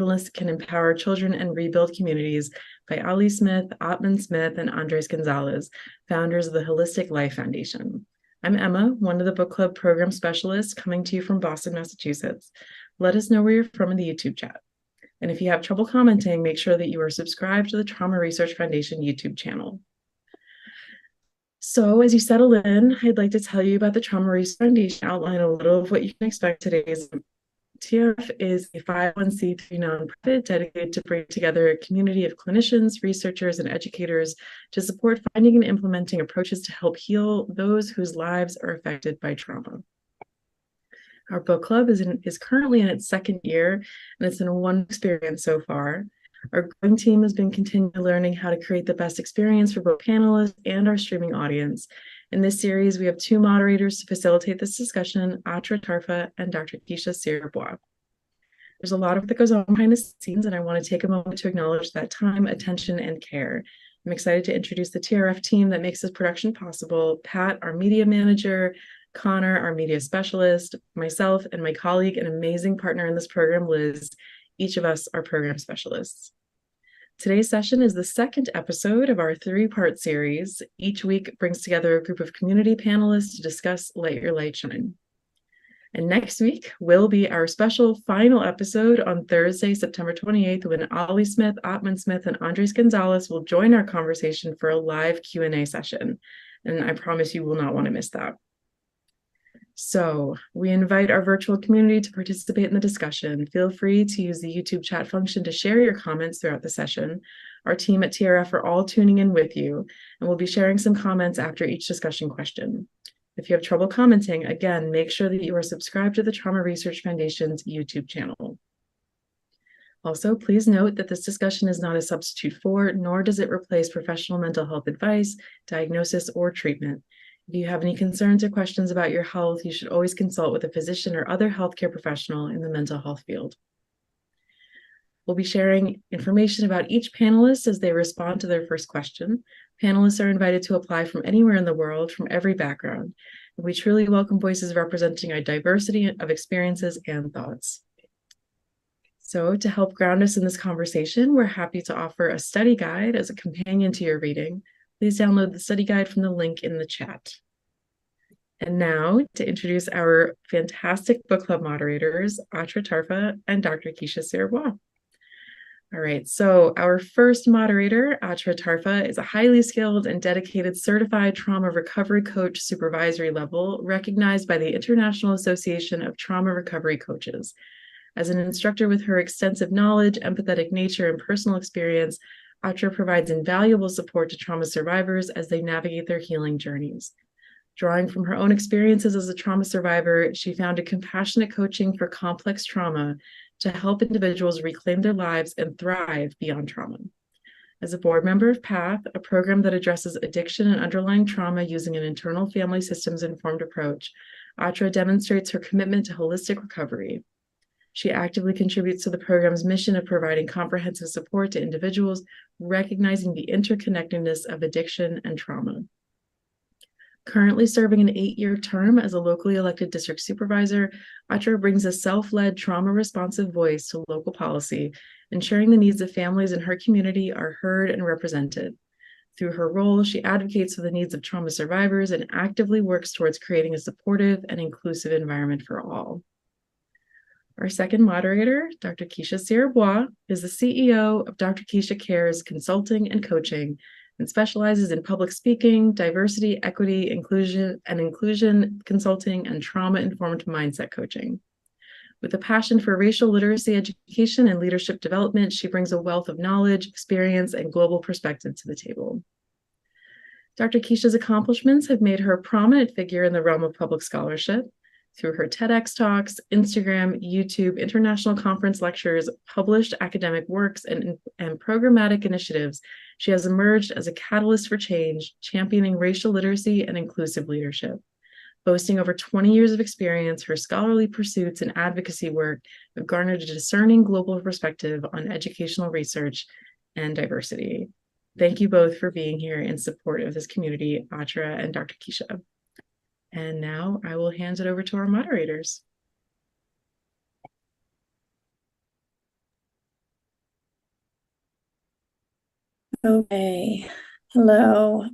Mindfulness Can Empower Children and Rebuild Communities by Ali Smith, Atman Smith, and Andres Gonzalez, founders of the Holistic Life Foundation. I'm Emma, one of the book club program specialists coming to you from Boston, Massachusetts. Let us know where you're from in the YouTube chat. And if you have trouble commenting, make sure that you are subscribed to the Trauma Research Foundation YouTube channel. So as you settle in, I'd like to tell you about the Trauma Research Foundation, outline a little of what you can expect today's. TRF is a 501c3 nonprofit dedicated to bring together a community of clinicians, researchers, and educators to support finding and implementing approaches to help heal those whose lives are affected by trauma. Our book club is currently in its second year, and it's been a wonderful experience so far. Our growing team has been continually learning how to create the best experience for both panelists and our streaming audience. In this series, we have two moderators to facilitate this discussion, Atra Tarfa and Dr. Keisha Sirbois. There's a lot of that goes on behind the scenes, and I want to take a moment to acknowledge that time, attention, and care. I'm excited to introduce the TRF team that makes this production possible. Pat, our media manager, Connor, our media specialist, myself, and my colleague and amazing partner in this program, Liz. Each of us are program specialists. Today's session is the second episode of our three-part series. Each week brings together a group of community panelists to discuss Let Your Light Shine. And next week will be our special final episode on Thursday, September 28th, when Ali Smith, Atman Smith, and Andres Gonzalez will join our conversation for a live Q&A session. And I promise you will not want to miss that. So we invite our virtual community to participate in the discussion. Feel free to use the YouTube chat function to share your comments throughout the session. Our team at TRF are all tuning in with you, and we'll be sharing some comments after each discussion question. If you have trouble commenting, again, make sure that you are subscribed to the Trauma Research Foundation's YouTube channel. Also, please note that this discussion is not a substitute for, nor does it replace professional mental health advice, diagnosis, or treatment. If you have any concerns or questions about your health, you should always consult with a physician or other healthcare professional in the mental health field. We'll be sharing information about each panelist as they respond to their first question. Panelists are invited to apply from anywhere in the world, from every background. And we truly welcome voices representing a diversity of experiences and thoughts. So to help ground us in this conversation, we're happy to offer a study guide as a companion to your reading. Please download the study guide from the link in the chat. And now to introduce our fantastic book club moderators, Atra Tarfa and Dr. Keisha Sirbois. All right, so our first moderator, Atra Tarfa, is a highly skilled and dedicated certified trauma recovery coach supervisory level, recognized by the International Association of Trauma Recovery Coaches. As an instructor with her extensive knowledge, empathetic nature, and personal experience, Atra provides invaluable support to trauma survivors as they navigate their healing journeys. Drawing from her own experiences as a trauma survivor, she founded compassionate coaching for complex trauma to help individuals reclaim their lives and thrive beyond trauma. As a board member of PATH, a program that addresses addiction and underlying trauma using an internal family systems-informed approach, Atra demonstrates her commitment to holistic recovery. She actively contributes to the program's mission of providing comprehensive support to individuals, recognizing the interconnectedness of addiction and trauma. Currently serving an 8-year term as a locally elected district supervisor, Atra brings a self-led, trauma-responsive voice to local policy, ensuring the needs of families in her community are heard and represented. Through her role, she advocates for the needs of trauma survivors and actively works towards creating a supportive and inclusive environment for all. Our second moderator, Dr. Keisha Sirbois, is the CEO of Dr. Keisha Cares Consulting and Coaching and specializes in public speaking, diversity, equity, inclusion consulting, and trauma-informed mindset coaching. With a passion for racial literacy education and leadership development, she brings a wealth of knowledge, experience, and global perspective to the table. Dr. Keisha's accomplishments have made her a prominent figure in the realm of public scholarship. Through her TEDx talks, Instagram, YouTube, international conference lectures, published academic works, and programmatic initiatives, she has emerged as a catalyst for change, championing racial literacy and inclusive leadership. Boasting over 20 years of experience, her scholarly pursuits and advocacy work have garnered a discerning global perspective on educational research and diversity. Thank you both for being here in support of this community, Atra and Dr. Keisha. And now I will hand it over to our moderators. Okay. Hello.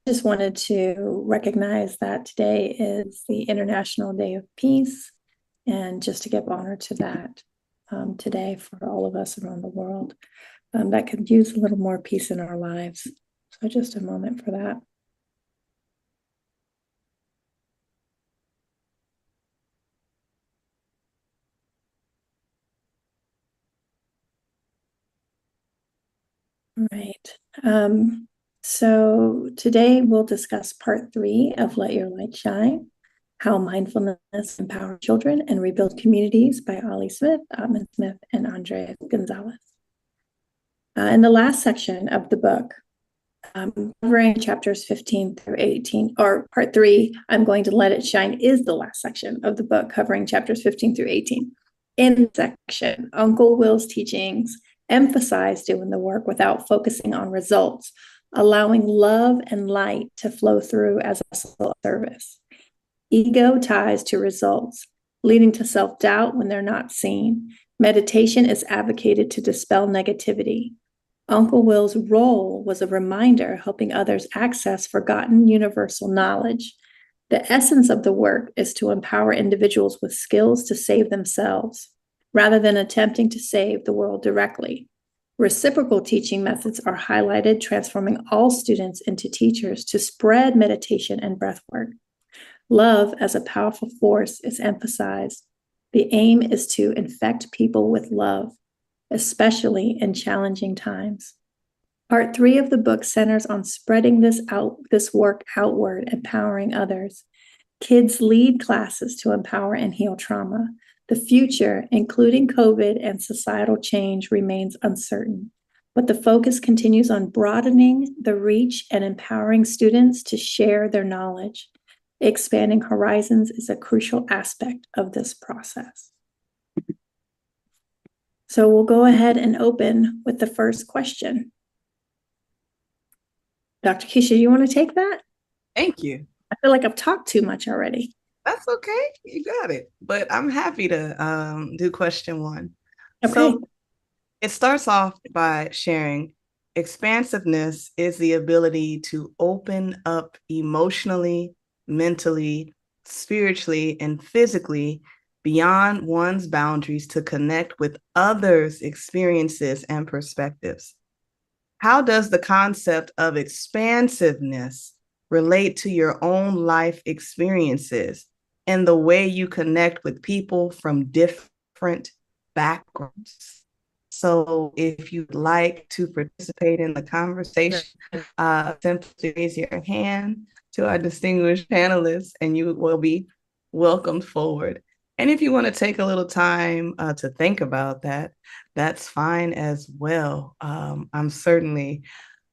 Just wanted to recognize that today is the International Day of Peace, and just to give honor to that today for all of us around the world that could use a little more peace in our lives. So just a moment for that. All right. So today we'll discuss part 3 of Let Your Light Shine, How Mindfulness Empowers Children and Rebuilds Communities by Ollie Smith, Atman Smith, and Andres Gonzalez. In the last section of the book, covering chapters 15 through 18, or part 3, I'm going to let it shine, is the last section of the book covering chapters 15 through 18. In this section, Uncle Will's teachings emphasize doing the work without focusing on results, allowing love and light to flow through as a vessel of service. Ego ties to results, leading to self-doubt when they're not seen. Meditation is advocated to dispel negativity. Uncle Will's role was a reminder, helping others access forgotten universal knowledge. The essence of the work is to empower individuals with skills to save themselves, rather than attempting to save the world directly. Reciprocal teaching methods are highlighted, transforming all students into teachers to spread meditation and breathwork. Love as a powerful force is emphasized. The aim is to infect people with love, especially in challenging times. Part 3 of the book centers on spreading this work outward, empowering others. Kids lead classes to empower and heal trauma. The future, including COVID and societal change, remains uncertain, but the focus continues on broadening the reach and empowering students to share their knowledge. Expanding horizons is a crucial aspect of this process. So we'll go ahead and open with the first question. Dr. Keisha, you want to take that? Thank you. I feel like I've talked too much already. That's okay. You got it. But I'm happy to do question 1. Okay. So it starts off by sharing expansiveness is the ability to open up emotionally, mentally, spiritually, and physically beyond one's boundaries to connect with others' experiences and perspectives. How does the concept of expansiveness relate to your own life experiences and the way you connect with people from different backgrounds? So if you'd like to participate in the conversation, simply raise your hand to our distinguished panelists and you will be welcomed forward. And if you want to take a little time to think about that, that's fine as well. I'm certainly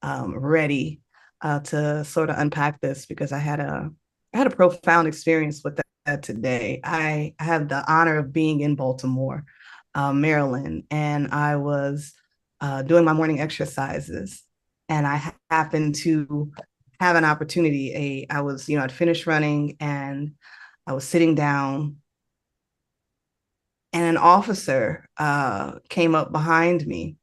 ready to sort of unpack this because I had a profound experience with that today. I had the honor of being in Baltimore, Maryland, and I was doing my morning exercises, and I happened to have an opportunity. I'd finished running, and I was sitting down, and an officer came up behind me,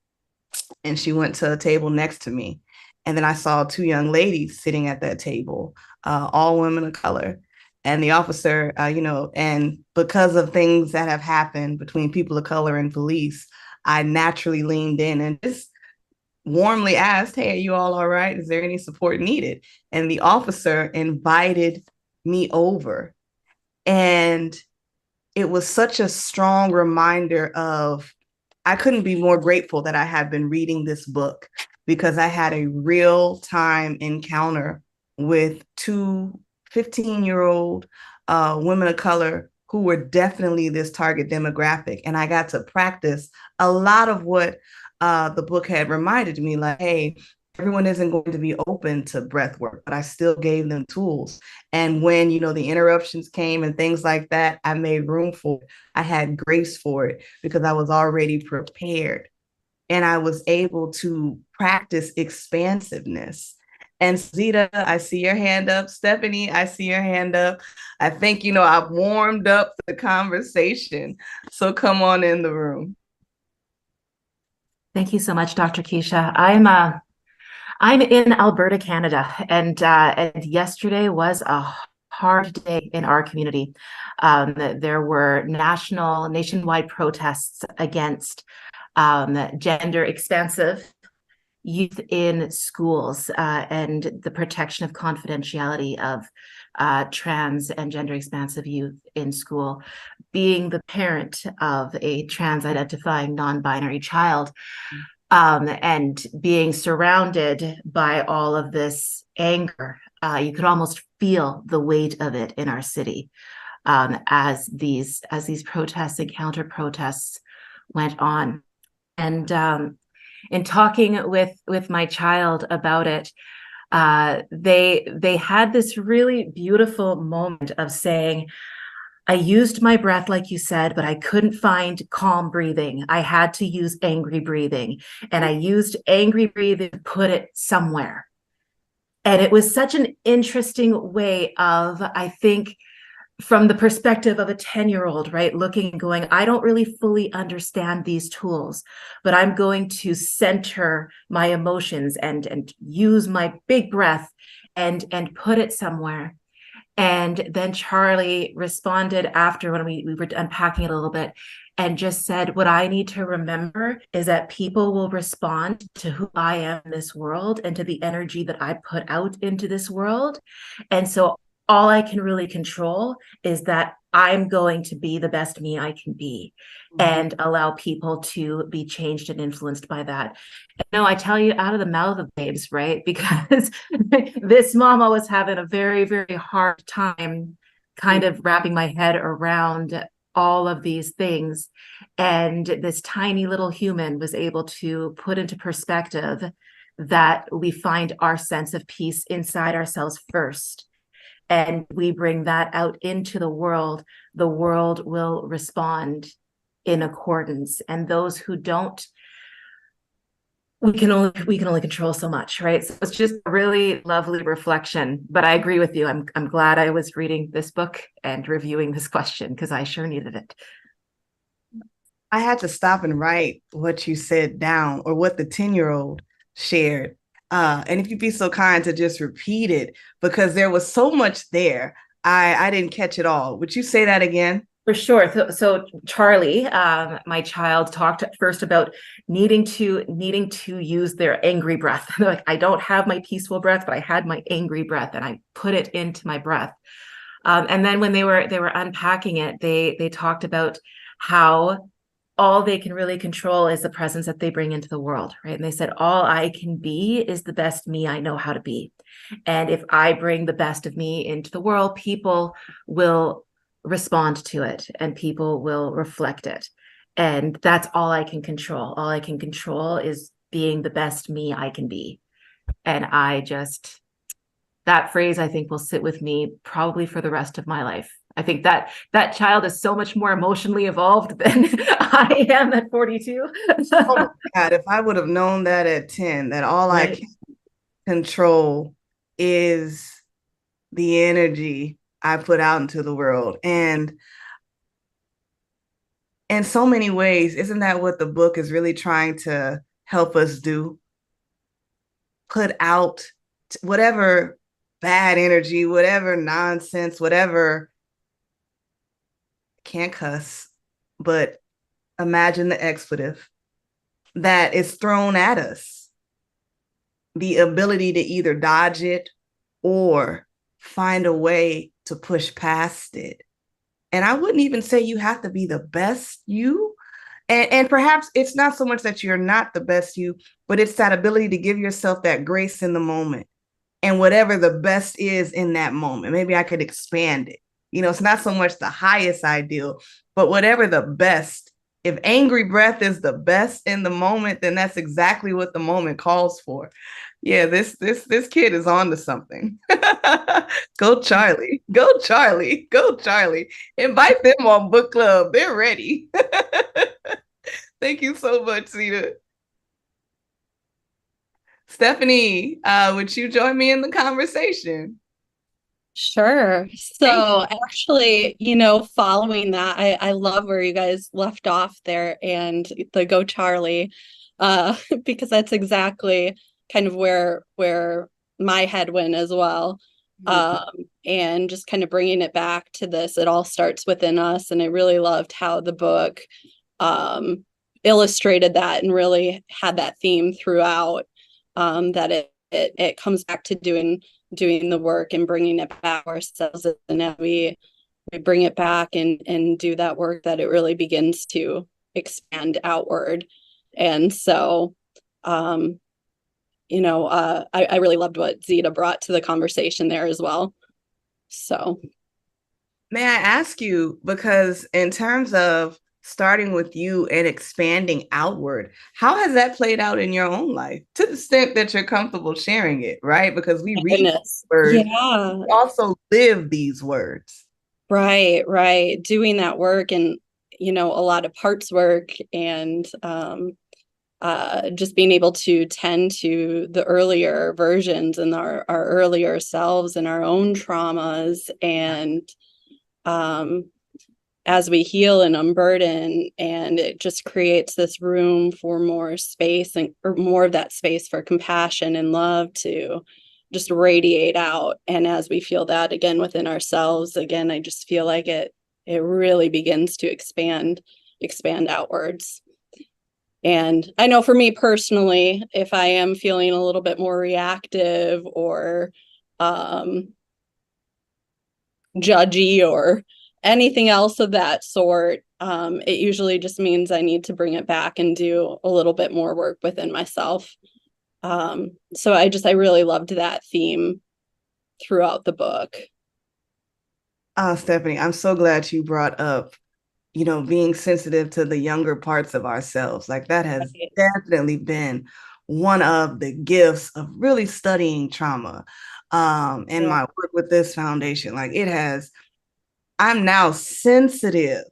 and she went to a table next to me. And then I saw 2 young ladies sitting at that table, all women of color. And the officer, and because of things that have happened between people of color and police, I naturally leaned in and just warmly asked, "Hey, are you all right? Is there any support needed?" And the officer invited me over. And it was such a strong reminder of I couldn't be more grateful that I had been reading this book because I had a real time encounter with 2 15-year-old women of color who were definitely this target demographic. And I got to practice a lot of what the book had reminded me, like, hey, everyone isn't going to be open to breath work, but I still gave them tools. And when, the interruptions came and things like that, I made room for it. I had grace for it because I was already prepared. And I was able to practice expansiveness. And Zita, I see your hand up. Stephanie, I see your hand up. I think, I've warmed up the conversation. So come on in the room. Thank you so much, Dr. Keisha. I'm in Alberta, Canada, and yesterday was a hard day in our community. There were nationwide protests against gender expansive youth in schools and the protection of confidentiality of trans and gender expansive youth in school. Being the parent of a trans identifying non-binary child, and being surrounded by all of this anger, you could almost feel the weight of it in our city as these protests and counter protests went on. And in talking with my child about it, they had this really beautiful moment of saying, I used my breath, like you said, but I couldn't find calm breathing. I had to use angry breathing, and I used angry breathing to put it somewhere. And it was such an interesting way of, I think, from the perspective of a 10-year-old, right, looking and going, I don't really fully understand these tools, but I'm going to center my emotions and use my big breath and put it somewhere. And then Charlie responded after, when we were unpacking it a little bit, and just said, what I need to remember is that people will respond to who I am in this world and to the energy that I put out into this world. And so all I can really control is that I'm going to be the best me I can be, and allow people to be changed and influenced by that. No, I tell you, out of the mouth of babes, right? Because this mama was having a very, very hard time kind of wrapping my head around all of these things. And this tiny little human was able to put into perspective that we find our sense of peace inside ourselves first. And we bring that out into the world will respond in accordance. And those who don't, we can only control so much, right? So it's just a really lovely reflection. But I agree with you. I'm glad I was reading this book and reviewing this question, because I sure needed it. I had to stop and write what you said down, or what the 10-year-old shared. And if you'd be so kind to just repeat it, because there was so much there. I didn't catch it all. Would you say that again? For sure. So Charlie, my child, talked first about needing to use their angry breath. Like, I don't have my peaceful breath, but I had my angry breath, and I put it into my breath. And then when they were unpacking it, they talked about how all they can really control is the presence that they bring into the world, right? And they said, all I can be is the best me I know how to be. And if I bring the best of me into the world, people will respond to it and people will reflect it. And that's all I can control. All I can control is being the best me I can be. And that phrase, I think, will sit with me probably for the rest of my life. I think that child is so much more emotionally evolved than I am at 42. Oh my God, if I would have known that at 10, that all I can control is the energy I put out into the world. And in so many ways, isn't that what the book is really trying to help us do? Put out whatever bad energy, whatever nonsense, whatever, can't cuss, but imagine the expletive that is thrown at us. The ability to either dodge it or find a way to push past it. And I wouldn't even say you have to be the best you. And perhaps it's not so much that you're not the best you, but it's that ability to give yourself that grace in the moment. And whatever the best is in that moment, maybe I could expand it. It's not so much the highest ideal, but whatever the best. If angry breath is the best in the moment, then that's exactly what the moment calls for. Yeah, this kid is on to something. Go Charlie, go Charlie, go Charlie. Invite them on book club. They're ready. Thank you so much, Sita. Stephanie, would you join me in the conversation? Sure. So actually, following that, I love where you guys left off there and the Go Charlie, because that's exactly kind of where my head went as well. And just kind of bringing it back to this, it all starts within us. And I really loved how the book illustrated that and really had that theme throughout, that it comes back to doing the work and bringing it back ourselves, and as we bring it back and do that work, that it really begins to expand outward. And so I really loved what Zita brought to the conversation there as well. So may I ask you, because in terms of starting with you and expanding outward, how has that played out in your own life to the extent that you're comfortable sharing it, right? Because we read words, yeah, we also live these words. Right. Doing that work and, a lot of parts work and just being able to tend to the earlier versions and our earlier selves and our own traumas. And as we heal and unburden, and it just creates this room for more space or more of that space for compassion and love to just radiate out. And as we feel that again within ourselves, again, I just feel like it really begins to expand outwards. And I know for me personally, if I am feeling a little bit more reactive or judgy or anything else of that sort, it usually just means I need to bring it back and do a little bit more work within myself. So I really loved that theme throughout the book. Stephanie, I'm so glad you brought up, being sensitive to the younger parts of ourselves. Like that has definitely been one of the gifts of really studying trauma. And my work with this foundation, like I'm now sensitive,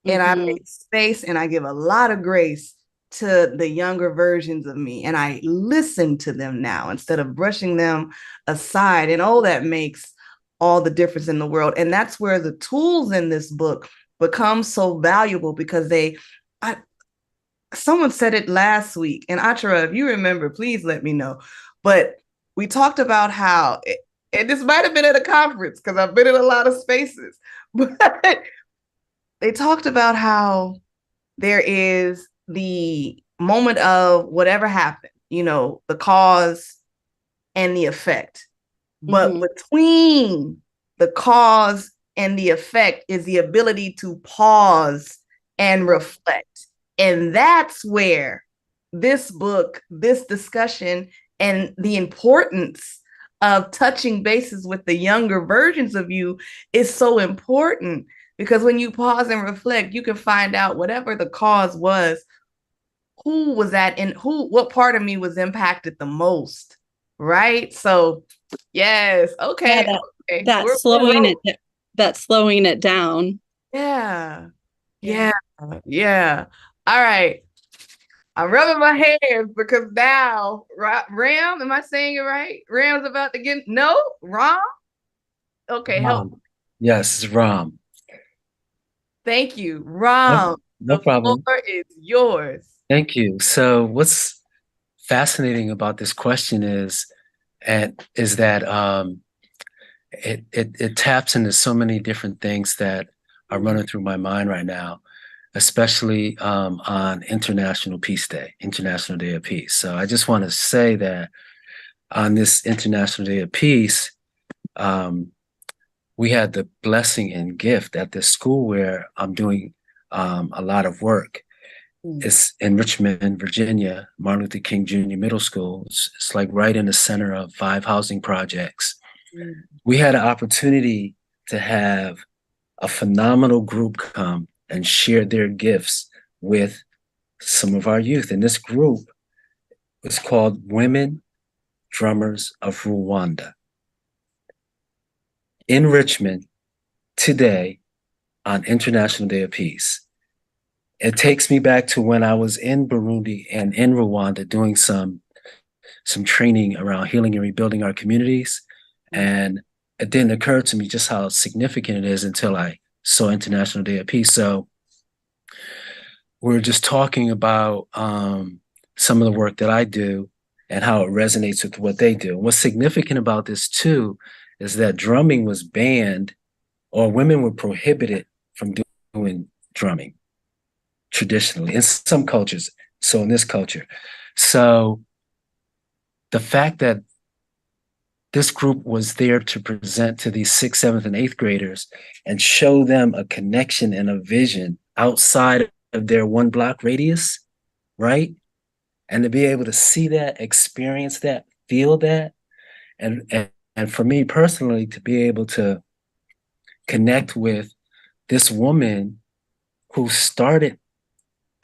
and I make space and I give a lot of grace to the younger versions of me, and I listen to them now instead of brushing them aside. And that makes all the difference in the world. And that's where the tools in this book become so valuable, because someone said it last week, and Atra, if you remember, please let me know. But we talked about how, and this might have been at a conference because I've been in a lot of spaces, but they talked about how there is the moment of whatever happened, the cause and the effect. But between the cause and the effect is the ability to pause and reflect. And that's where this book, this discussion, and the importance of touching bases with the younger versions of you is so important. Because when you pause and reflect, you can find out whatever the cause was, who was that, and what part of me was impacted the most, right? So, yes, okay. Yeah, that's slowing it down. Yeah. All right. I'm rubbing my hands because now, Ram, am I saying it right? Ram's about to get, no, Ram? Okay, help. Yes, it's Ram. Thank you, Ram. No problem. The floor is yours. Thank you. So what's fascinating about this question is that it taps into so many different things that are running through my mind right now, especially on International Peace Day, International Day of Peace. So I just want to say that on this International Day of Peace, we had the blessing and gift at this school where I'm doing a lot of work. It's in Richmond, Virginia, Martin Luther King Jr. Middle School. It's like right in the center of 5 housing projects. We had an opportunity to have a phenomenal group come and share their gifts with some of our youth. And this group was called Women Drummers of Rwanda. In Richmond today on International Day of Peace. It takes me back to when I was in Burundi and in Rwanda doing some training around healing and rebuilding our communities. And it didn't occur to me just how significant it is until I saw International Day of Peace. So we're just talking about some of the work that I do and how it resonates with what they do. What's significant about this too is that drumming was banned, or women were prohibited from doing drumming traditionally in some cultures. So in this culture. So the fact that this group was there to present to these 6th, 7th, and 8th graders and show them a connection and a vision outside of their 1 block radius, right? And to be able to see that, experience that, feel that, and for me personally, to be able to connect with this woman who started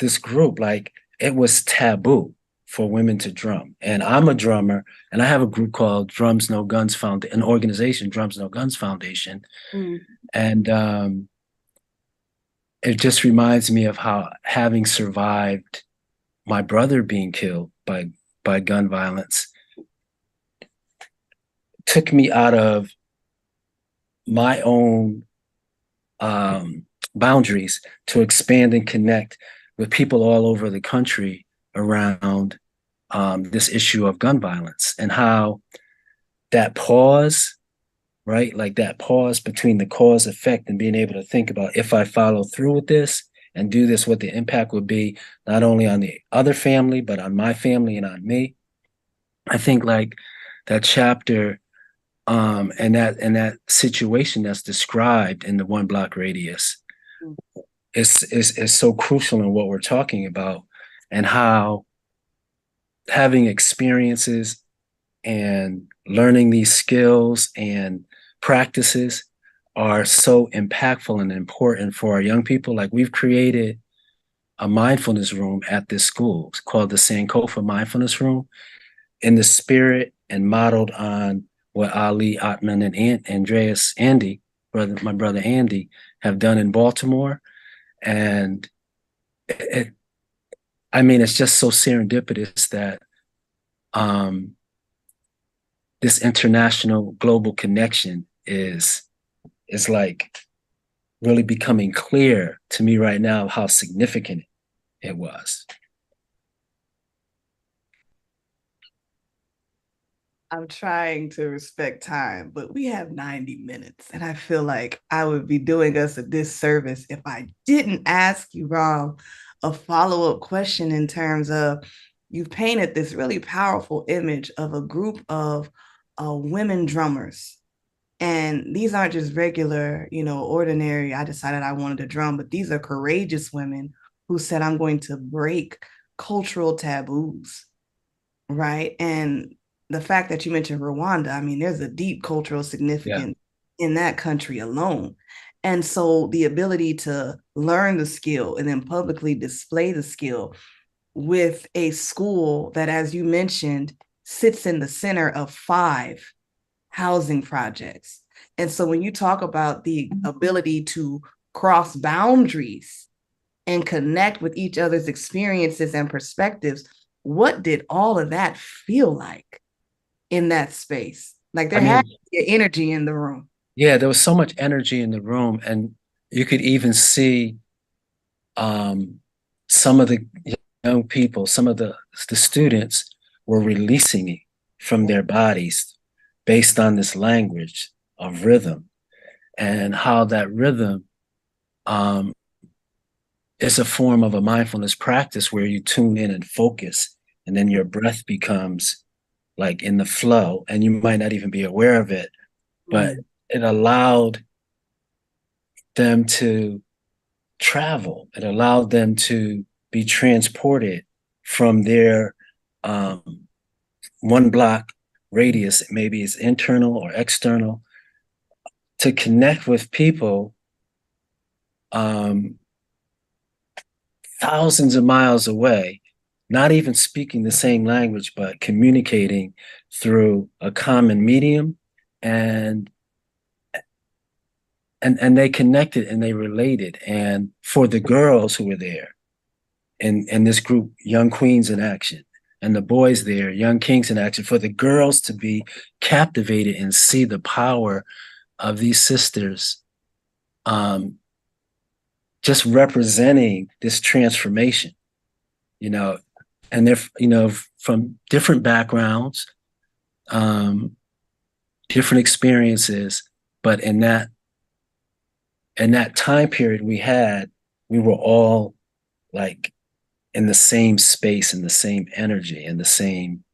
this group, like it was taboo for women to drum. And I'm a drummer, and I have a group called Drums No Guns Foundation, an organization, Drums No Guns Foundation. And it just reminds me of how, having survived my brother being killed by gun violence, took me out of my own boundaries to expand and connect with people all over the country around this issue of gun violence, and how that pause, right? Like that pause between the cause effect and being able to think about, if I follow through with this and do this, what the impact would be, not only on the other family, but on my family and on me. I think like that chapter and that situation that's described in the 1 block radius is so crucial in what we're talking about, and how having experiences and learning these skills and practices are so impactful and important for our young people. Like, we've created a mindfulness room at this school. It's called the Sankofa Mindfulness Room, in the spirit and modeled on what Ali, Atman, and Andres, my brother Andy, have done in Baltimore. And it's just so serendipitous that this international global connection is like really becoming clear to me right now how significant it was. I'm trying to respect time, but we have 90 minutes, and I feel like I would be doing us a disservice if I didn't ask you, Ram, a follow-up question in terms of, you've painted this really powerful image of a group of women drummers. And these aren't just regular, ordinary, I decided I wanted to drum, but these are courageous women who said, I'm going to break cultural taboos, right? And the fact that you mentioned Rwanda, there's a deep cultural significance in that country alone. And so the ability to learn the skill and then publicly display the skill with a school that, as you mentioned, sits in the center of 5 housing projects. And so when you talk about the ability to cross boundaries and connect with each other's experiences and perspectives, what did all of that feel like in that space? Like, there had to be energy in the room. Yeah, there was so much energy in the room, and you could even see some of the young people, some of the students were releasing it from their bodies based on this language of rhythm, and how that rhythm is a form of a mindfulness practice where you tune in and focus, and then your breath becomes like in the flow, and you might not even be aware of it, but it allowed them to travel. It allowed them to be transported from their 1 block radius, maybe it's internal or external, to connect with people thousands of miles away, not even speaking the same language, but communicating through a common medium. And they connected and they related. And for the girls who were there in this group, Young Queens in Action, and the boys there, young kings in action, for the girls to be captivated and see the power of these sisters just representing this transformation, and they're, from different backgrounds, different experiences, but in that time period we were all like in the same space, in the same energy, in the same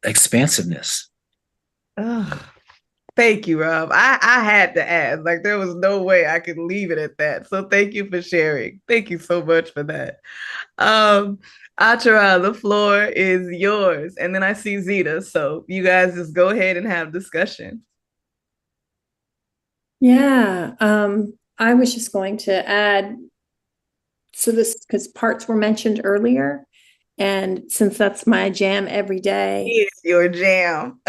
expansiveness. Oh, thank you, Rob. I had to ask. Like, there was no way I could leave it at that. So thank you for sharing. Thank you so much for that. Achara, the floor is yours. And then I see Zita. So you guys just go ahead and have discussion. Yeah, I was just going to add, so this, because parts were mentioned earlier, and since that's my jam every day, It's your jam.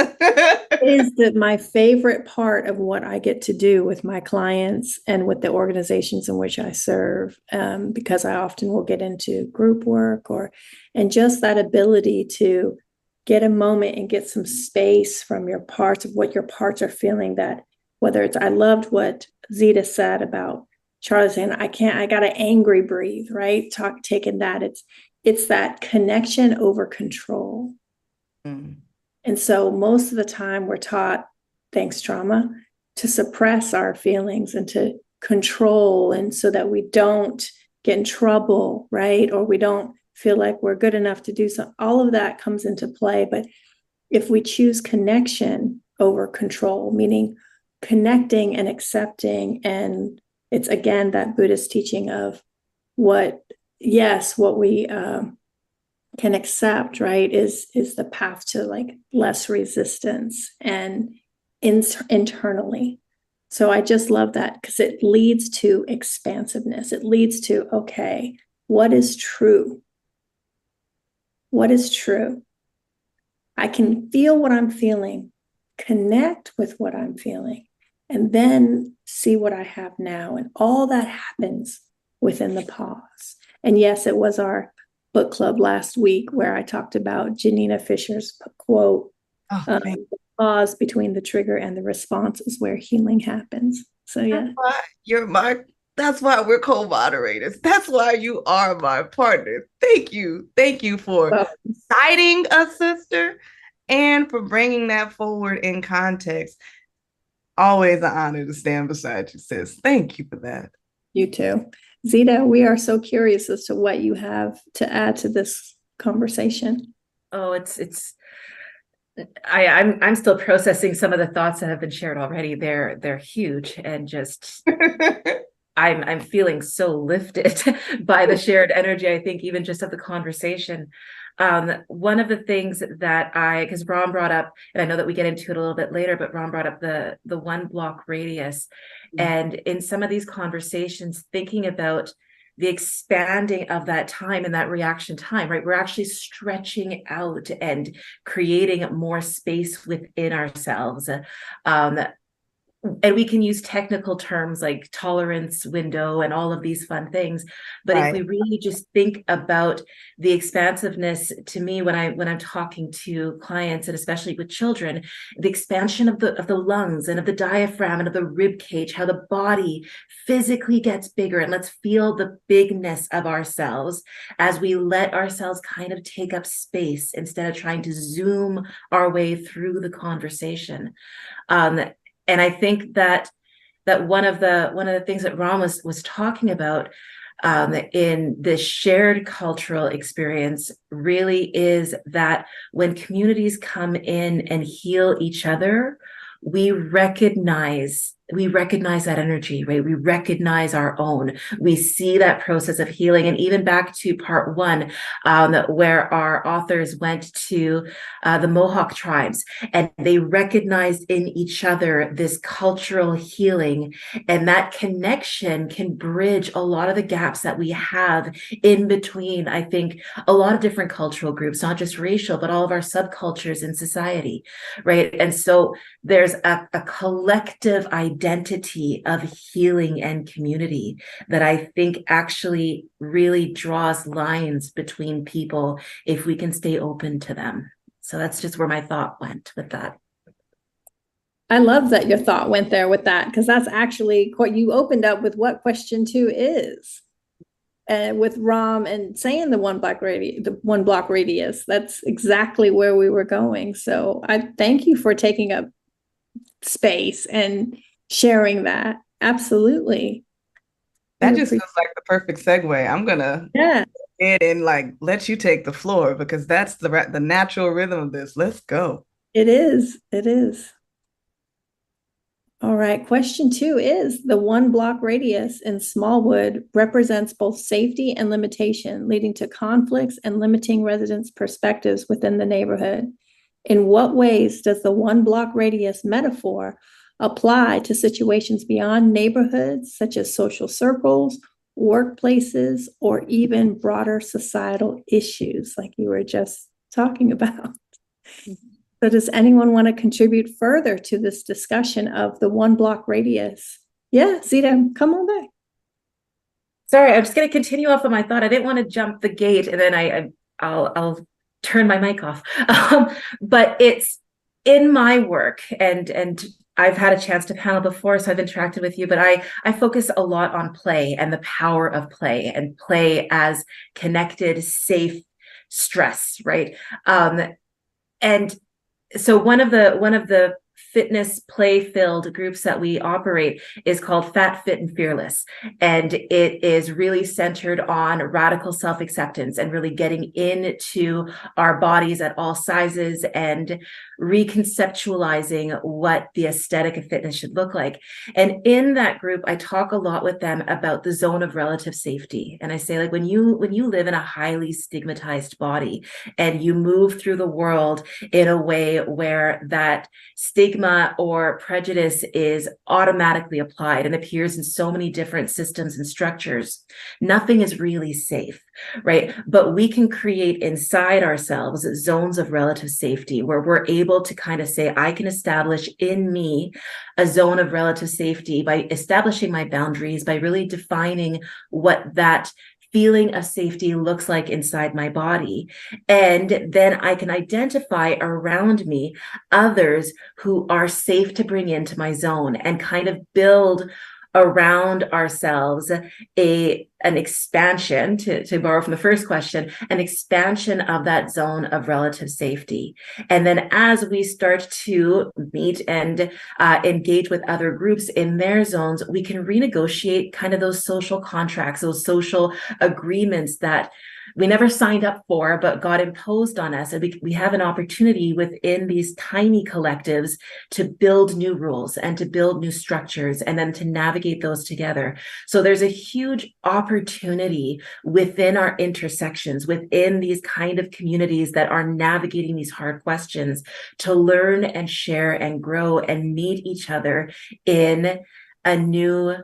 is that my favorite part of what I get to do with my clients and with the organizations in which I serve, because I often will get into group work and just that ability to get a moment and get some space from your parts of what your parts are feeling, that whether it's, I loved what Zita said about Charlie saying, I gotta angry breathe, right? Taking that, it's that connection over control. Mm. And so most of the time we're taught, thanks trauma, to suppress our feelings and to control, and so that we don't get in trouble, right? Or we don't feel like we're good enough to do something. All of that comes into play. But if we choose connection over control, meaning connecting and accepting, and it's again that Buddhist teaching of what we can accept, right, is the path to like less resistance and internally. So I just love that, because it leads to expansiveness. It leads to, okay, what is true? What is true? I can feel what I'm feeling, connect with what I'm feeling, and then see what I have now. And all that happens within the pause. And yes, it was our book club last week where I talked about Janina Fisher's quote, the pause between the trigger and the response is where healing happens. So yeah. That's why we're co-moderators. That's why you are my partner. Thank you. Thank you for citing a sister and for bringing that forward in context. Always an honor to stand beside you, sis. Thank you for that. You too. Zita, we are so curious as to what you have to add to this conversation. Oh, I'm still processing some of the thoughts that have been shared already. They're huge, and just I'm feeling so lifted by the shared energy. I think even just of the conversation. One of the things that because Ron brought up, and I know that we get into it a little bit later, but Ron brought up the 1 block radius. And in some of these conversations, thinking about the expanding of that time and that reaction time, right? We're actually stretching out and creating more space within ourselves. And we can use technical terms like tolerance window and all of these fun things. But if we really just think about the expansiveness, to me, when I'm talking to clients, and especially with children, the expansion of the lungs and of the diaphragm and of the rib cage, how the body physically gets bigger. And let's feel the bigness of ourselves as we let ourselves kind of take up space instead of trying to zoom our way through the conversation. And I think that one of the things that Ram was talking about in this shared cultural experience really is that when communities come in and heal each other, we recognize that energy, right? We recognize our own. We see that process of healing. And even back to part 1, where our authors went to the Mohawk tribes, and they recognized in each other this cultural healing. And that connection can bridge a lot of the gaps that we have in between, I think, a lot of different cultural groups, not just racial, but all of our subcultures in society, right? And so there's a collective idea identity of healing and community that I think actually really draws lines between people if we can stay open to them. So that's just where my thought went with that. I love that your thought went there with that, because that's actually what you opened up with, what question 2 is. And with Ram and saying the one block radius, that's exactly where we were going. So I thank you for taking up space and sharing that. Absolutely. That just feels like the perfect segue. I'm gonna get and like let you take the floor, because that's the natural rhythm of this. Let's go. It is. It is. All right. Question 2 is, the one block radius in Smallwood represents both safety and limitation, leading to conflicts and limiting residents' perspectives within the neighborhood. In what ways does the one block radius metaphor apply to situations beyond neighborhoods, such as social circles, workplaces, or even broader societal issues like you were just talking about? So does anyone want to contribute further to this discussion of the one block radius? Yeah, Zita, come on back. Sorry, I'm just going to continue off of my thought. I didn't want to jump the gate, and then I'll turn my mic off. But it's in my work, and I've had a chance to panel before, so I've interacted with you, but I focus a lot on play and the power of play, and play as connected, safe stress, right? And so one of the fitness play filled groups that we operate is called Fat, Fit, and Fearless. And it is really centered on radical self-acceptance and really getting into our bodies at all sizes and reconceptualizing what the aesthetic of fitness should look like. And in that group, I talk a lot with them about the zone of relative safety. And I say, like, when you live in a highly stigmatized body and you move through the world in a way where that stigma or prejudice is automatically applied and appears in so many different systems and structures, nothing is really safe, right? But we can create inside ourselves zones of relative safety where we're able to kind of say, I can establish in me a zone of relative safety by establishing my boundaries, by really defining what that feeling of safety looks like inside my body. And then I can identify around me others who are safe to bring into my zone and kind of build around ourselves an expansion, to borrow from the first question, an expansion of that zone of relative safety. And then as we start to meet and engage with other groups in their zones, we can renegotiate kind of those social contracts, those social agreements that we never signed up for, but got imposed on us. And we have an opportunity within these tiny collectives to build new rules and to build new structures and then to navigate those together. So there's a huge opportunity within our intersections, within these kind of communities that are navigating these hard questions, to learn and share and grow and meet each other in a new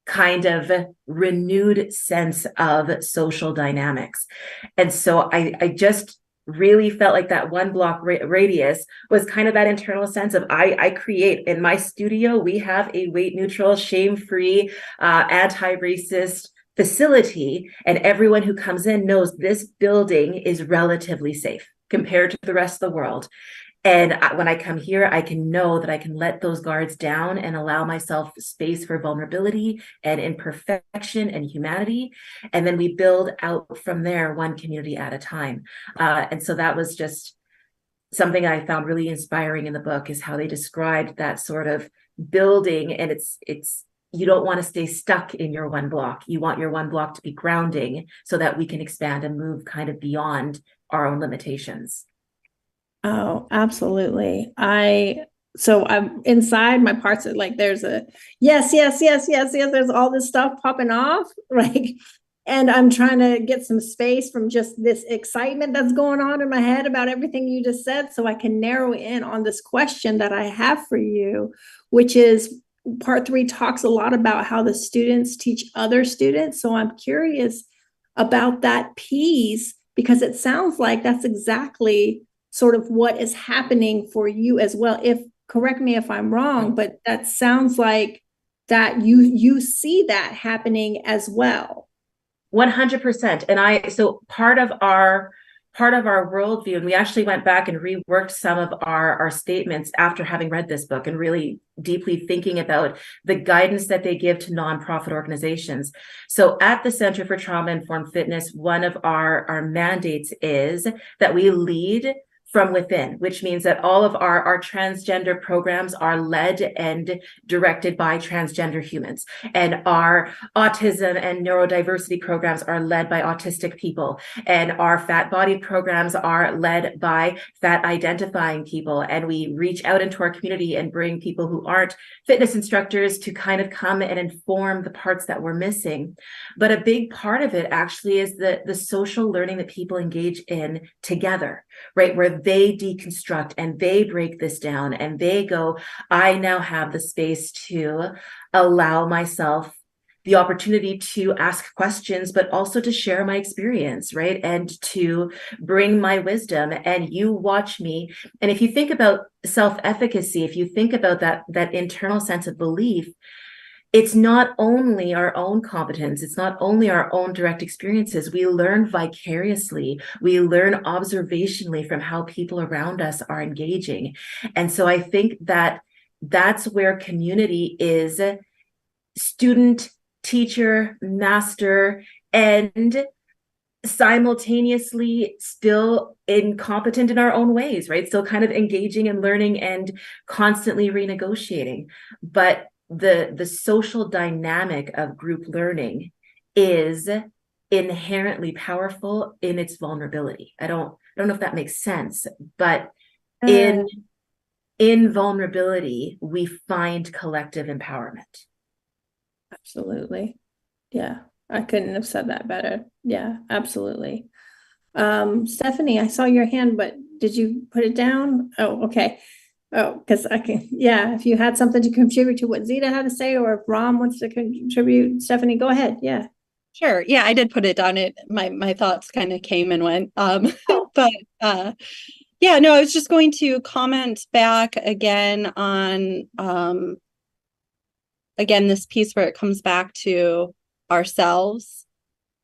kind of renewed sense of social dynamics. And so I just really felt like that one block radius was kind of that internal sense of I create in my studio. We have a weight neutral, shame-free, anti-racist facility, and everyone who comes in knows this building is relatively safe compared to the rest of the world. And when I come here, I can know that I can let those guards down and allow myself space for vulnerability and imperfection and humanity. And then we build out from there, one community at a time. And so that was just something I found really inspiring in the book, is how they described that sort of building. And it's you don't want to stay stuck in your one block. You want your one block to be grounding so that we can expand and move kind of beyond our own limitations. Oh, absolutely. So I'm inside my parts are like, there's a yes. There's all this stuff popping off, right? And I'm trying to get some space from just this excitement that's going on in my head about everything you just said, so I can narrow in on this question that I have for you, which is part 3 talks a lot about how the students teach other students. So I'm curious about that piece, because it sounds like that's exactly sort of what is happening for you as well. correct me if I'm wrong, but that sounds like that you see that happening as well. 100%. And so part of our worldview, and we actually went back and reworked some of our statements after having read this book and really deeply thinking about the guidance that they give to nonprofit organizations. So at the Center for Trauma Informed Fitness, one of our mandates is that we lead from within, which means that all of our transgender programs are led and directed by transgender humans. And our autism and neurodiversity programs are led by autistic people. And our fat body programs are led by fat identifying people. And we reach out into our community and bring people who aren't fitness instructors to kind of come and inform the parts that we're missing. But a big part of it actually is the social learning that people engage in together, right? Where they deconstruct and they break this down and they go, I now have the space to allow myself the opportunity to ask questions, but also to share my experience, right? And to bring my wisdom, and you watch me. And if you think about self-efficacy, if you think about that internal sense of belief, it's not only our own competence, it's not only our own direct experiences. We learn vicariously, we learn observationally from how people around us are engaging. And so I think that that's where community is student, teacher, master, and simultaneously still incompetent in our own ways, right? Still kind of engaging and learning and constantly renegotiating. But the social dynamic of group learning is inherently powerful in its vulnerability. I don't know if that makes sense, but in vulnerability, we find collective empowerment. Absolutely. Yeah, I couldn't have said that better. Yeah, absolutely. Stephanie, I saw your hand, but did you put it down? Oh, okay. Oh, because I can, yeah, if you had something to contribute to what Zita had to say, or if Ram wants to contribute, Stephanie, go ahead. Yeah. Sure. Yeah, I did put it down. My thoughts kind of came and went. But yeah, no, I was just going to comment back again on again this piece where it comes back to ourselves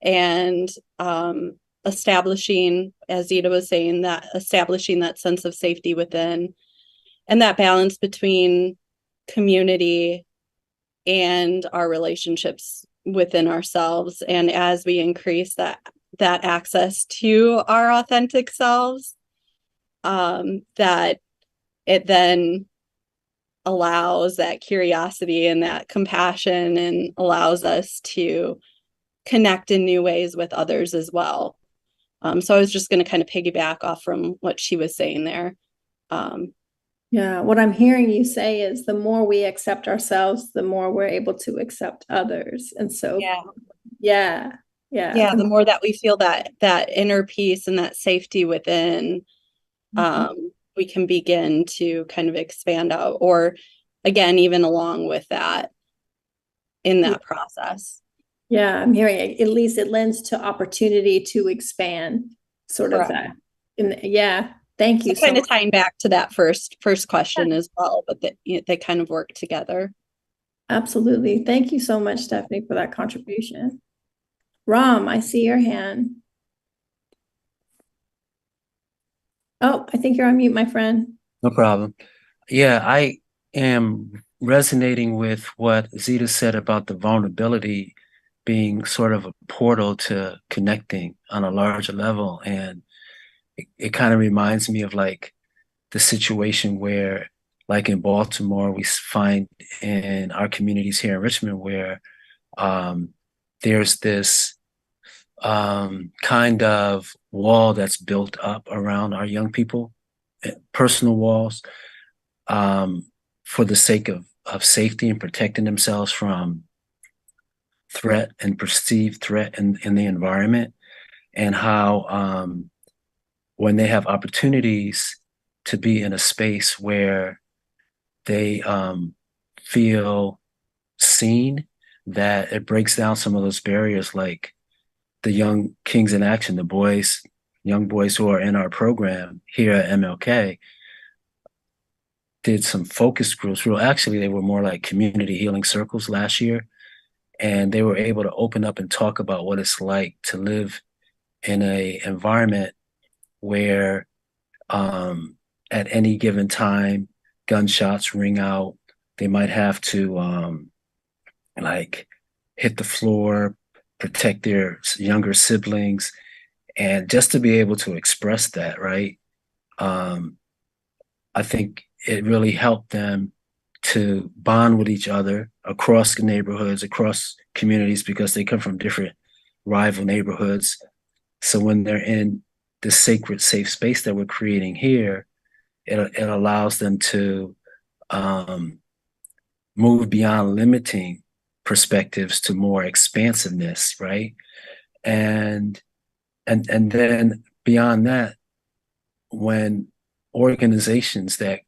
and establishing, as Zita was saying, that establishing that sense of safety within, and that balance between community and our relationships within ourselves. And as we increase that access to our authentic selves, that it then allows that curiosity and that compassion and allows us to connect in new ways with others as well. So I was just going to kind of piggyback off from what she was saying there. Yeah, what I'm hearing you say is the more we accept ourselves, the more we're able to accept others. And so, yeah. The more that we feel that inner peace and that safety within, we can begin to kind of expand out, or again, even along with that in that process. Yeah, I'm hearing at least it lends to opportunity to expand, sort of that. Yeah. Thank you. So kind of tying back to that first question as well, but they kind of work together. Absolutely. Thank you so much, Stephanie, for that contribution. Ram, I see your hand. Oh, I think you're on mute, my friend. No problem. Yeah, I am resonating with what Zita said about the vulnerability being sort of a portal to connecting on a larger level. And it kind of reminds me of like the situation where, like in Baltimore, we find in our communities here in Richmond where there's this kind of wall that's built up around our young people, personal walls, for the sake of safety and protecting themselves from threat and perceived threat in the environment, and how when they have opportunities to be in a space where they feel seen, that it breaks down some of those barriers, like the Young Kings in Action, young boys who are in our program here at MLK. did some focus groups. Well, actually, they were more like community healing circles last year. And they were able to open up and talk about what it's like to live in a environment where at any given time, gunshots ring out. They might have to like hit the floor, protect their younger siblings, and just to be able to express that, right? I think it really helped them to bond with each other across neighborhoods, across communities, because they come from different rival neighborhoods. So when they're in this sacred, safe space that we're creating here, it allows them to move beyond limiting perspectives to more expansiveness, right? And then beyond that, when organizations that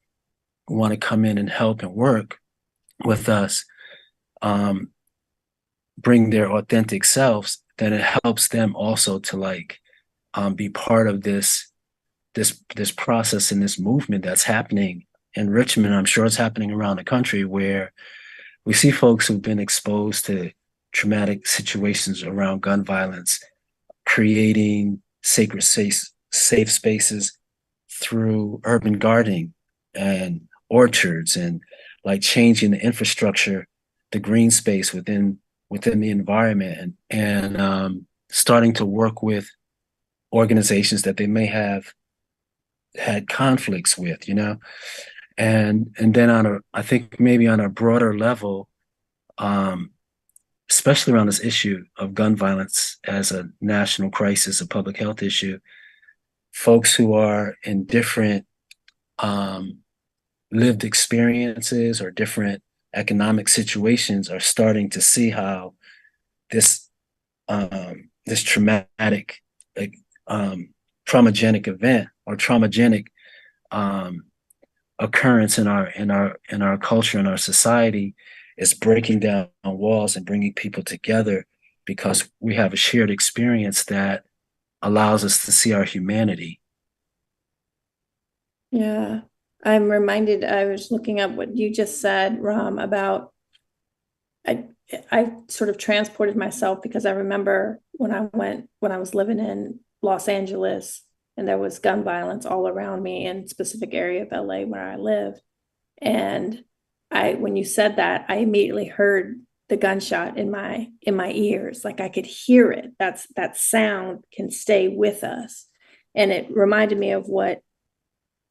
want to come in and help and work with us bring their authentic selves, then it helps them also to like be part of this process and this movement that's happening in Richmond. I'm sure it's happening around the country, where we see folks who've been exposed to traumatic situations around gun violence, creating sacred safe spaces through urban gardening and orchards, and like changing the infrastructure, the green space within the environment, and starting to work with organizations that they may have had conflicts with, and then I think maybe on a broader level, especially around this issue of gun violence as a national crisis, a public health issue, folks who are in different lived experiences or different economic situations are starting to see how this traumatic, like, traumagenic event or traumagenic occurrence in our culture and our society is breaking down walls and bringing people together, because we have a shared experience that allows us to see our humanity. Yeah, I'm reminded, I was looking up what you just said, Ram, about I sort of transported myself, because I remember when I was living in Los Angeles and there was gun violence all around me in a specific area of LA where I lived. And when you said that, I immediately heard the gunshot in my ears. Like I could hear it. That sound can stay with us. And it reminded me of what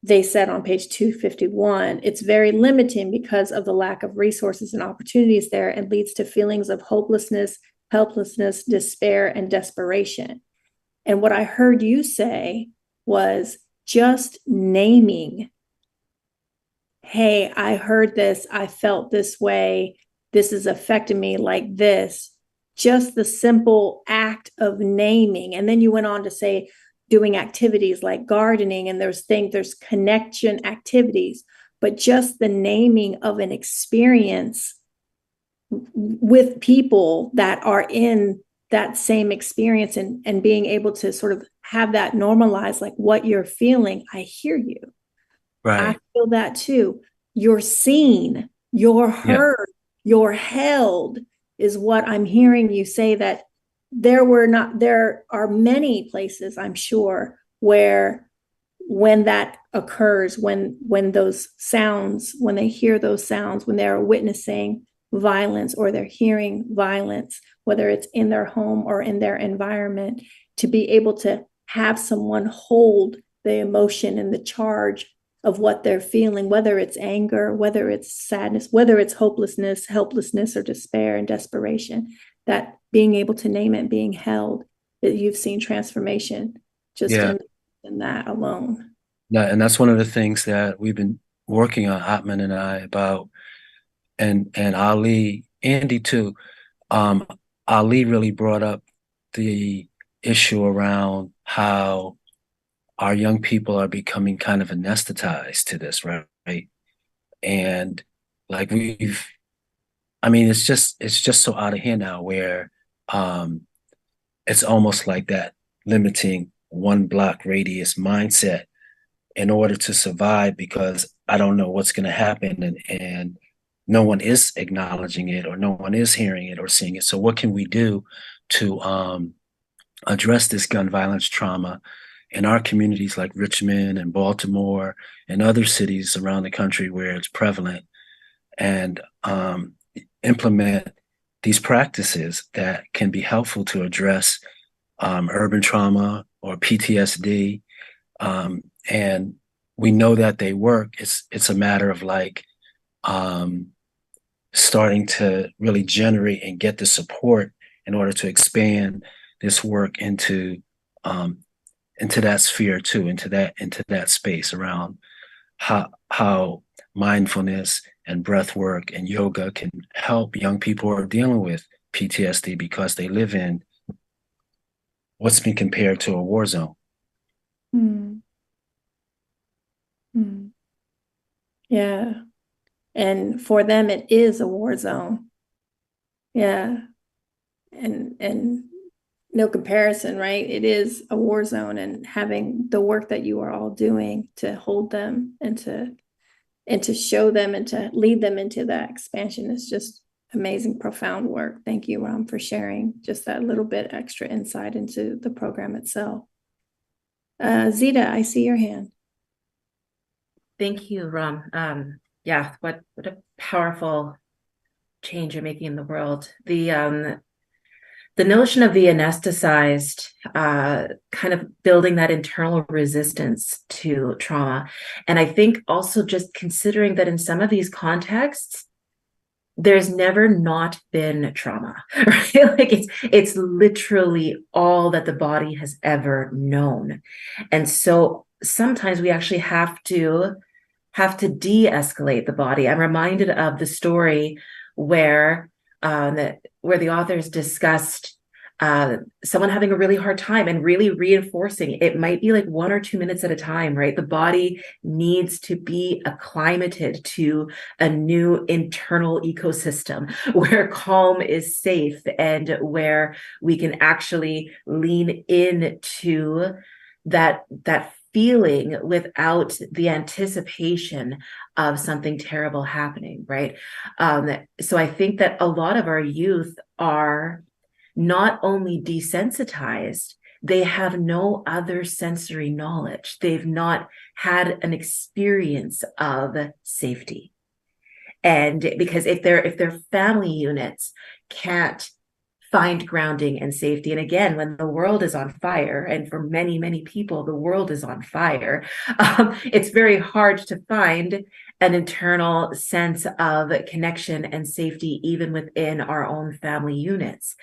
they said on page 251. It's very limiting because of the lack of resources and opportunities there, and leads to feelings of hopelessness, helplessness, despair, and desperation. And what I heard you say was just naming, hey, I heard this, I felt this way, this is affecting me like this. Just the simple act of naming. And then you went on to say, doing activities like gardening, and there's connection activities, but just the naming of an experience with people that are in that same experience, and being able to sort of have that normalize, like what you're feeling. I hear you. Right. I feel that too. You're seen, you're heard, you're held, is what I'm hearing you say. That there are many places, I'm sure, where when that occurs, when those sounds, when they hear those sounds, when they're witnessing violence or they're hearing violence, whether it's in their home or in their environment, to be able to have someone hold the emotion and the charge of what they're feeling, whether it's anger, whether it's sadness, whether it's hopelessness, helplessness, or despair and desperation, that being able to name it, being held, that you've seen transformation just in that alone. Yeah, and that's one of the things that we've been working on, Atman and I, about, and Ali, Andy too. Ali really brought up the issue around how our young people are becoming kind of anesthetized to this, right? And like it's just so out of hand now, where it's almost like that limiting one block radius mindset in order to survive, because I don't know what's going to happen, and no one is acknowledging it, or no one is hearing it or seeing it. So what can we do to address this gun violence trauma in our communities like Richmond and Baltimore and other cities around the country where it's prevalent, and implement these practices that can be helpful to address urban trauma or PTSD. And we know that they work. It's a matter of like starting to really generate and get the support in order to expand this work into that sphere too, into that space around how mindfulness and breath work and yoga can help young people who are dealing with PTSD, because they live in what's been compared to a war zone. Mm. Mm. Yeah. And for them, it is a war zone. Yeah. And no comparison, right? It is a war zone, and having the work that you are all doing to hold them and to show them and to lead them into that expansion is just amazing, profound work. Thank you, Ram, for sharing just that little bit extra insight into the program itself. Zita, I see your hand. Thank you, Ram. Yeah, what a powerful change you're making in the world. The notion of the anesthetized, kind of building that internal resistance to trauma. And I think also just considering that in some of these contexts, there's never not been trauma, right? Like it's literally all that the body has ever known. And so sometimes we actually have to de-escalate the body. I'm reminded of the story where the authors discussed someone having a really hard time and really reinforcing it might be like 1 or 2 minutes at a time, right? The body needs to be acclimated to a new internal ecosystem where calm is safe and where we can actually lean into that feeling without the anticipation of something terrible happening, right? So I think that a lot of our youth are not only desensitized, they have no other sensory knowledge. They've not had an experience of safety. And because if their family units can't find grounding and safety. And again, when the world is on fire, and for many, many people, the world is on fire, it's very hard to find an internal sense of connection and safety, even within our own family units.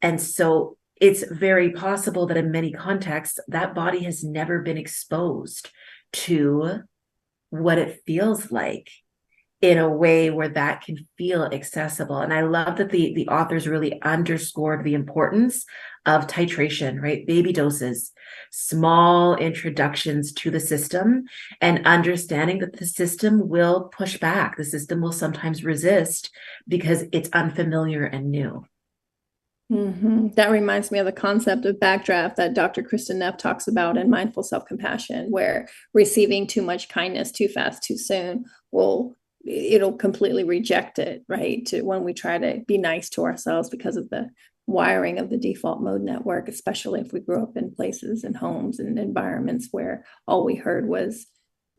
And so it's very possible that in many contexts, that body has never been exposed to what it feels like in a way where that can feel accessible. And I love that the authors really underscored the importance of titration, right? Baby doses, small introductions to the system, and understanding that the system will push back. The system will sometimes resist because it's unfamiliar and new. Mm-hmm. That reminds me of the concept of backdraft that Dr. Kristen Neff talks about in Mindful Self-Compassion, where receiving too much kindness too fast, too soon it'll completely reject it, right? To when we try to be nice to ourselves because of the wiring of the default mode network, especially if we grew up in places and homes and environments where all we heard was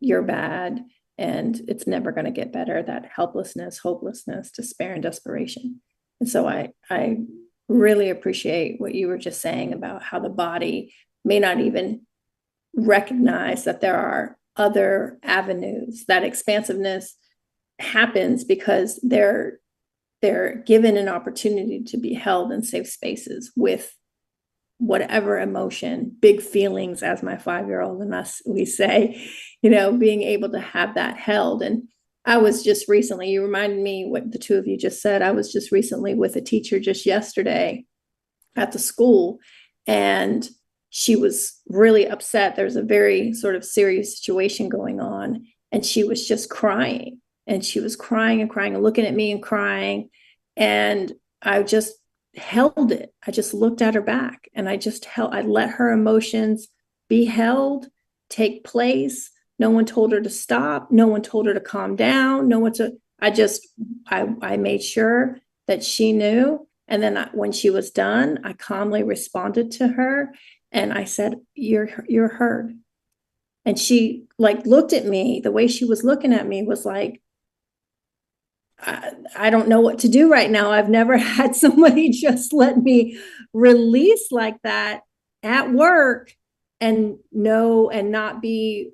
you're bad and it's never going to get better, that helplessness, hopelessness, despair, and desperation. And so I really appreciate what you were just saying about how the body may not even recognize that there are other avenues. That expansiveness happens because they're given an opportunity to be held in safe spaces with whatever emotion, big feelings, as my 5-year-old and us, we say, being able to have that held. And I was just recently, you reminded me what the two of you just said. I was just recently with a teacher just yesterday at the school, and she was really upset. There's a very sort of serious situation going on, and she was just crying. And she was crying and crying and looking at me and crying. And I just held it. I just looked at her back, and I let her emotions be held, take place, No one told her to stop. No one told her to calm down. No one to, I made sure that she knew. And then when she was done, I calmly responded to her and I said, you're heard. And she like looked at me, the way she was looking at me was like, I don't know what to do right now. I've never had somebody just let me release like that at work and know and not be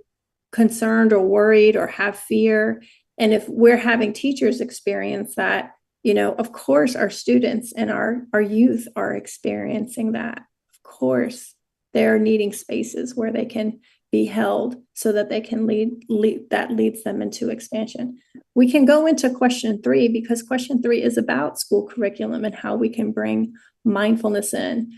concerned or worried or have fear. And if we're having teachers experience that, you know, of course, our students and our youth are experiencing that. Of course, they're needing spaces where they can be held so that they can lead that leads them into expansion. We can go into question 3 because question 3 is about school curriculum and how we can bring mindfulness in.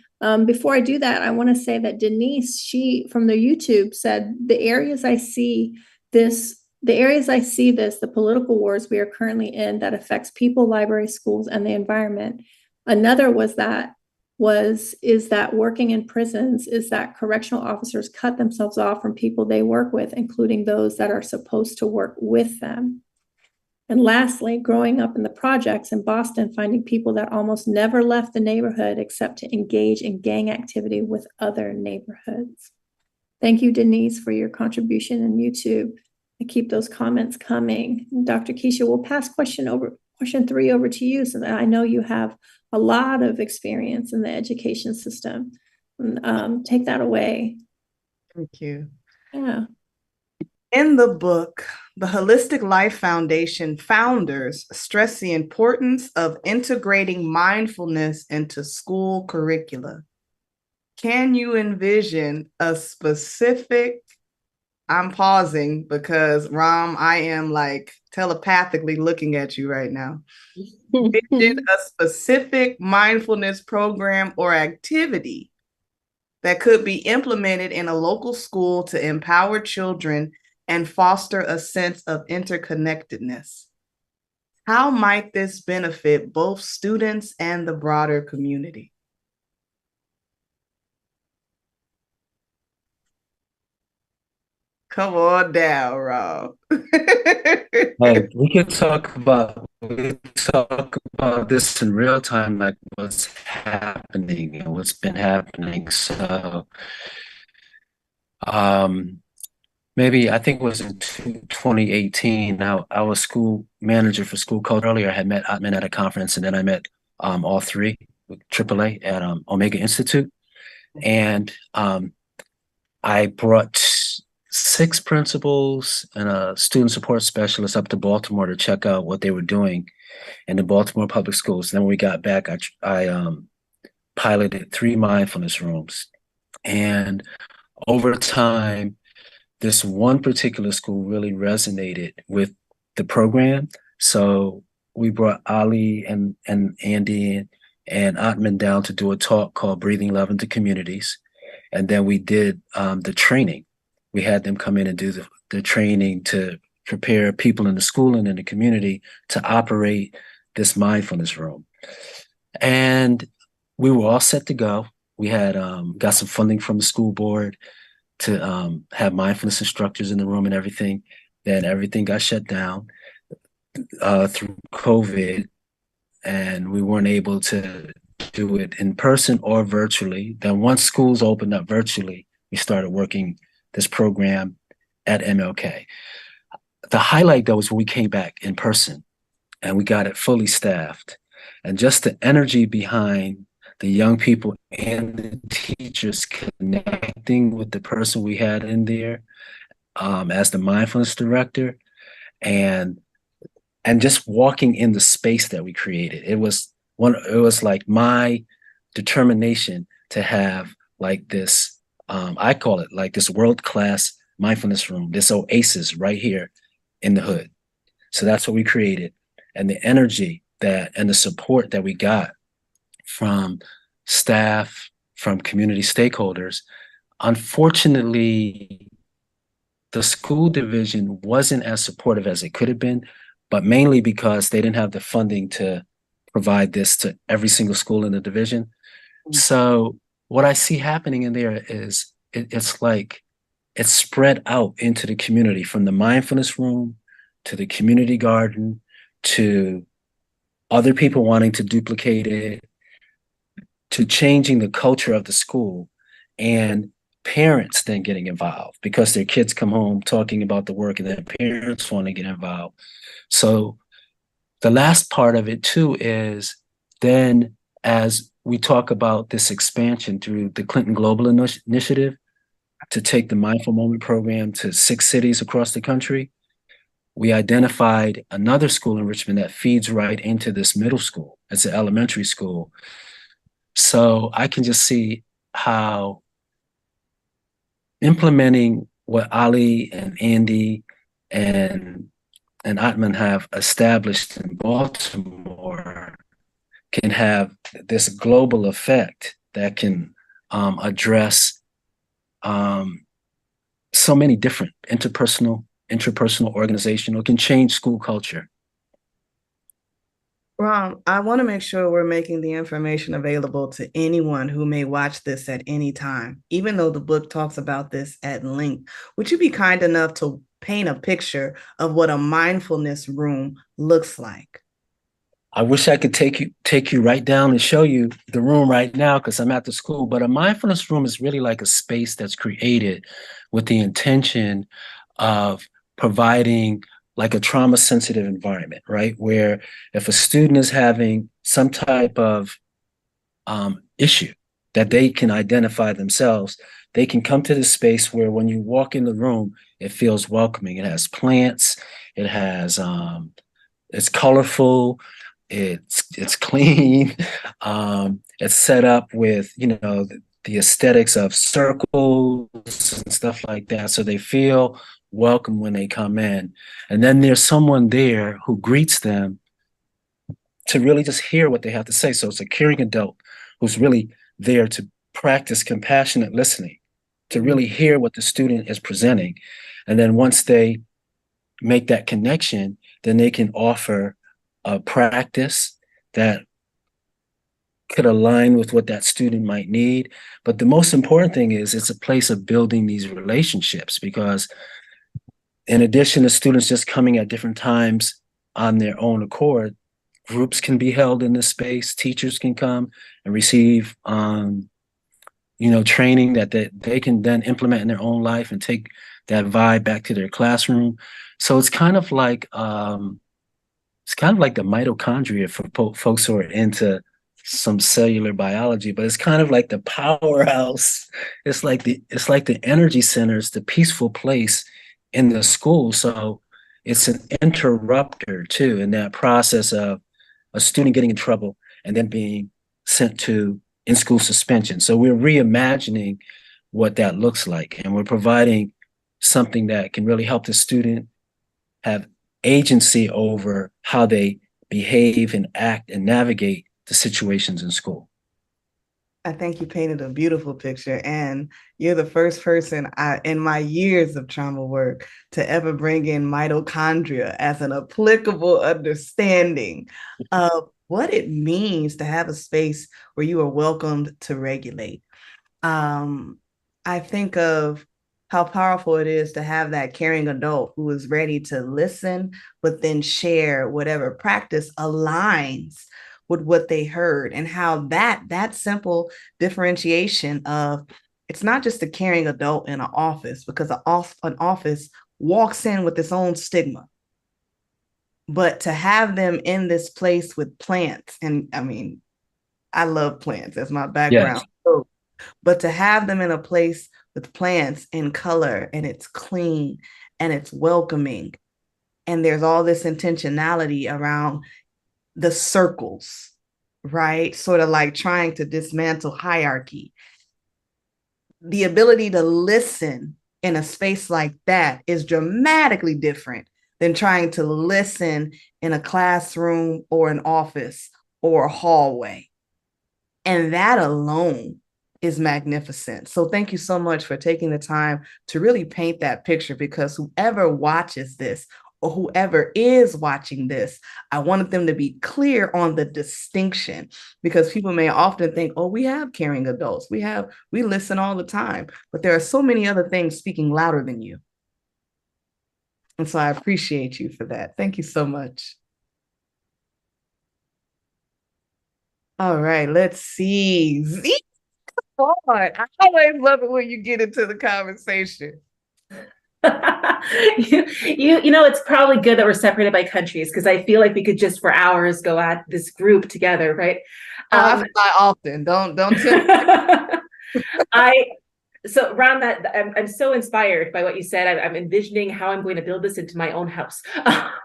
Before I do that, I want to say that Denise, she from the YouTube said, the areas I see this, the political wars we are currently in that affects people, libraries, schools, and the environment. Another is that working in prisons is that correctional officers cut themselves off from people they work with, including those that are supposed to work with them. And lastly, growing up in the projects in Boston, finding people that almost never left the neighborhood except to engage in gang activity with other neighborhoods. Thank you, Denise, for your contribution in YouTube. I keep those comments coming. Dr. Keisha, we'll pass question 3 over to you so that I know you have a lot of experience in the education system. Take that away. Thank you. Yeah. In the book, the Holistic Life Foundation founders stress the importance of integrating mindfulness into school curricula. Can you envision a specific, I'm pausing because Ram, I am like telepathically looking at you right now. Envision a specific mindfulness program or activity that could be implemented in a local school to empower children and foster a sense of interconnectedness. How might this benefit both students and the broader community? Come on down, Rob. Hey, we can talk about this in real time, like what's happening and what's been happening. So, maybe I think it was in 2018. Now I was school manager for school code. Earlier, I had met Atman at a conference, and then I met all three with AAA at Omega Institute, and I brought 6 principals and a student support specialist up to Baltimore to check out what they were doing in the Baltimore public schools. Then when we got back, I piloted 3 mindfulness rooms. And over time, this one particular school really resonated with the program. So we brought Ali and Andy and Atman down to do a talk called Breathing Love into Communities. And then we did the training. We had them come in and do the training to prepare people in the school and in the community to operate this mindfulness room. And we were all set to go. We had got some funding from the school board to have mindfulness instructors in the room and everything. Then everything got shut down through COVID, and we weren't able to do it in person or virtually. Then once schools opened up virtually, we started working this program at MLK. The highlight, though, was when we came back in person and we got it fully staffed. And just the energy behind the young people and the teachers connecting with the person we had in there as the mindfulness director, and just walking in the space that we created. It was like my determination to have like this, I call it like this world-class mindfulness room, this oasis right here in the hood. So that's what we created. And the energy and the support that we got from staff, from community stakeholders. Unfortunately, the school division wasn't as supportive as it could have been, but mainly because they didn't have the funding to provide this to every single school in the division. So what I see happening in there is it's like it's spread out into the community, from the mindfulness room to the community garden to other people wanting to duplicate it, to changing the culture of the school, and parents then getting involved because their kids come home talking about the work and their parents want to get involved. So the last part of it too is then, as we talk about this expansion through the Clinton Global Initiative to take the Mindful Moment program to 6 cities across the country, we identified another school in Richmond that feeds right into this middle school. It's an elementary school. So I can just see how implementing what Ali and Andy and Atman have established in Baltimore can have this global effect that can address so many different interpersonal, organizational, can change school culture. Ron, I want to make sure we're making the information available to anyone who may watch this at any time, even though the book talks about this at length. Would you be kind enough to paint a picture of what a mindfulness room looks like? I wish I could take you right down and show you the room right now because I'm at the school, but a mindfulness room is really like a space that's created with the intention of providing like a trauma sensitive environment, right? Where if a student is having some type of issue that they can identify themselves, they can come to this space where when you walk in the room, it feels welcoming. It has plants, it has, it's colorful, it's clean, it's set up with, the aesthetics of circles and stuff like that. So they feel welcome when they come in. And then there's someone there who greets them to really just hear what they have to say. So it's a caring adult who's really there to practice compassionate listening, to really hear what the student is presenting. And then once they make that connection, then they can offer a practice that could align with what that student might need. But the most important thing is it's a place of building these relationships, because in addition to students just coming at different times on their own accord, groups can be held in this space. Teachers can come and receive, training that they can then implement in their own life and take that vibe back to their classroom. So it's kind of like the mitochondria for folks who are into some cellular biology, but it's kind of like the powerhouse. It's like the energy centers, the peaceful place in the school. So it's an interrupter too in that process of a student getting in trouble and then being sent to in-school suspension. So we're reimagining what that looks like, and we're providing something that can really help the student have agency over how they behave and act and navigate the situations in school. I think you painted a beautiful picture, and you're the first person in my years of trauma work to ever bring in mitochondria as an applicable understanding of what it means to have a space where you are welcomed to regulate. I think of how powerful it is to have that caring adult who is ready to listen, but then share whatever practice aligns with what they heard, and how that simple differentiation of it's not just a caring adult in an office, because an office walks in with its own stigma, but to have them in this place with plants, and I mean, I love plants, that's my background. Yes. But to have them in a place with plants and color, and it's clean and it's welcoming, and there's all this intentionality around the circles, right? Sort of like trying to dismantle hierarchy. The ability to listen in a space like that is dramatically different than trying to listen in a classroom or an office or a hallway. And that alone is magnificent. So thank you so much for taking the time to really paint that picture, because whoever watches this or whoever is watching this, I wanted them to be clear on the distinction, because people may often think, oh, we have caring adults. We listen all the time, but there are so many other things speaking louder than you. And so I appreciate you for that. Thank you so much. All right, let's see. Z, come on. I always love it when you get into the conversation. It's probably good that we're separated by countries, because I feel like we could just for hours go at this group together, right? I fly often. Don't tell me. So around that, I'm so inspired by what you said. I'm envisioning how I'm going to build this into my own house.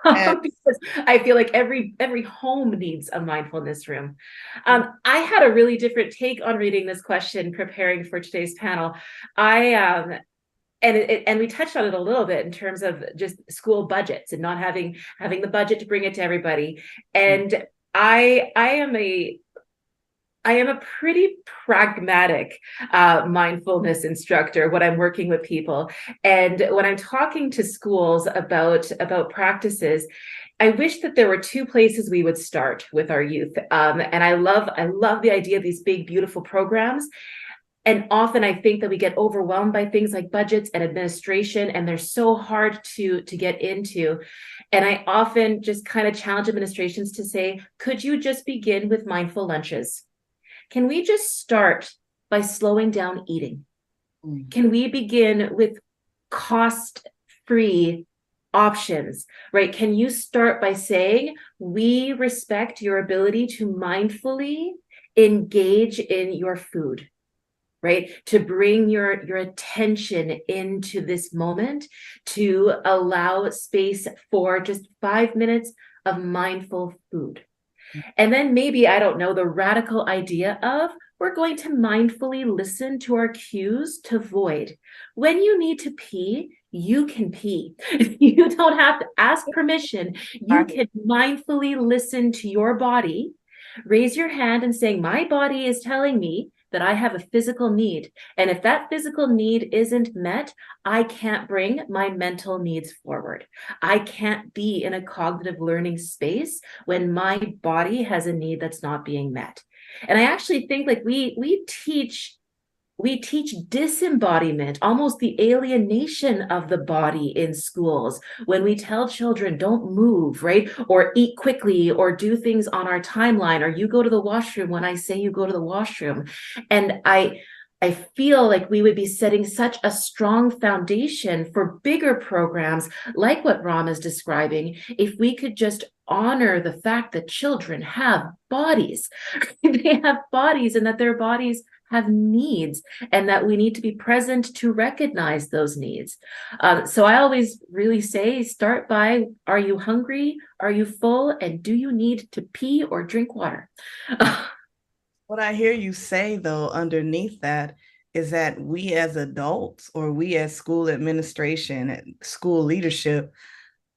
Because I feel like every home needs a mindfulness room. I had a really different take on reading this question, preparing for today's panel. And we touched on it a little bit in terms of just school budgets and not having the budget to bring it to everybody. And I am a pretty pragmatic mindfulness instructor when I'm working with people. And when I'm talking to schools about practices, I wish that there were two places we would start with our youth. And I love the idea of these big, beautiful programs. And often I think that we get overwhelmed by things like budgets and administration, and they're so hard to get into. And I often just kind of challenge administrations to say, could you just begin with mindful lunches? Can we just start by slowing down eating? Can we begin with cost-free options, right? Can you start by saying, we respect your ability to mindfully engage in your food, right? To bring your attention into this moment, to allow space for just 5 minutes of mindful food. And then maybe, I don't know, the radical idea of we're going to mindfully listen to our cues to void. When you need to pee, you can pee. You don't have to ask permission. You can mindfully listen to your body, raise your hand and saying, my body is telling me that I have a physical need. And if that physical need isn't met, I can't bring my mental needs forward. I can't be in a cognitive learning space when my body has a need that's not being met. And I actually think like we teach disembodiment, almost the alienation of the body in schools when we tell children don't move, right? Or eat quickly, or do things on our timeline, or you go to the washroom when I say you go to the washroom. And I feel like we would be setting such a strong foundation for bigger programs like what Ram is describing if we could just honor the fact that children have bodies. They have bodies, and that their bodies have needs, and that we need to be present to recognize those needs. So I always really say, start by, are you hungry? Are you full? And do you need to pee or drink water? What I hear you say, though, underneath that is that we as adults, or we as school administration and school leadership,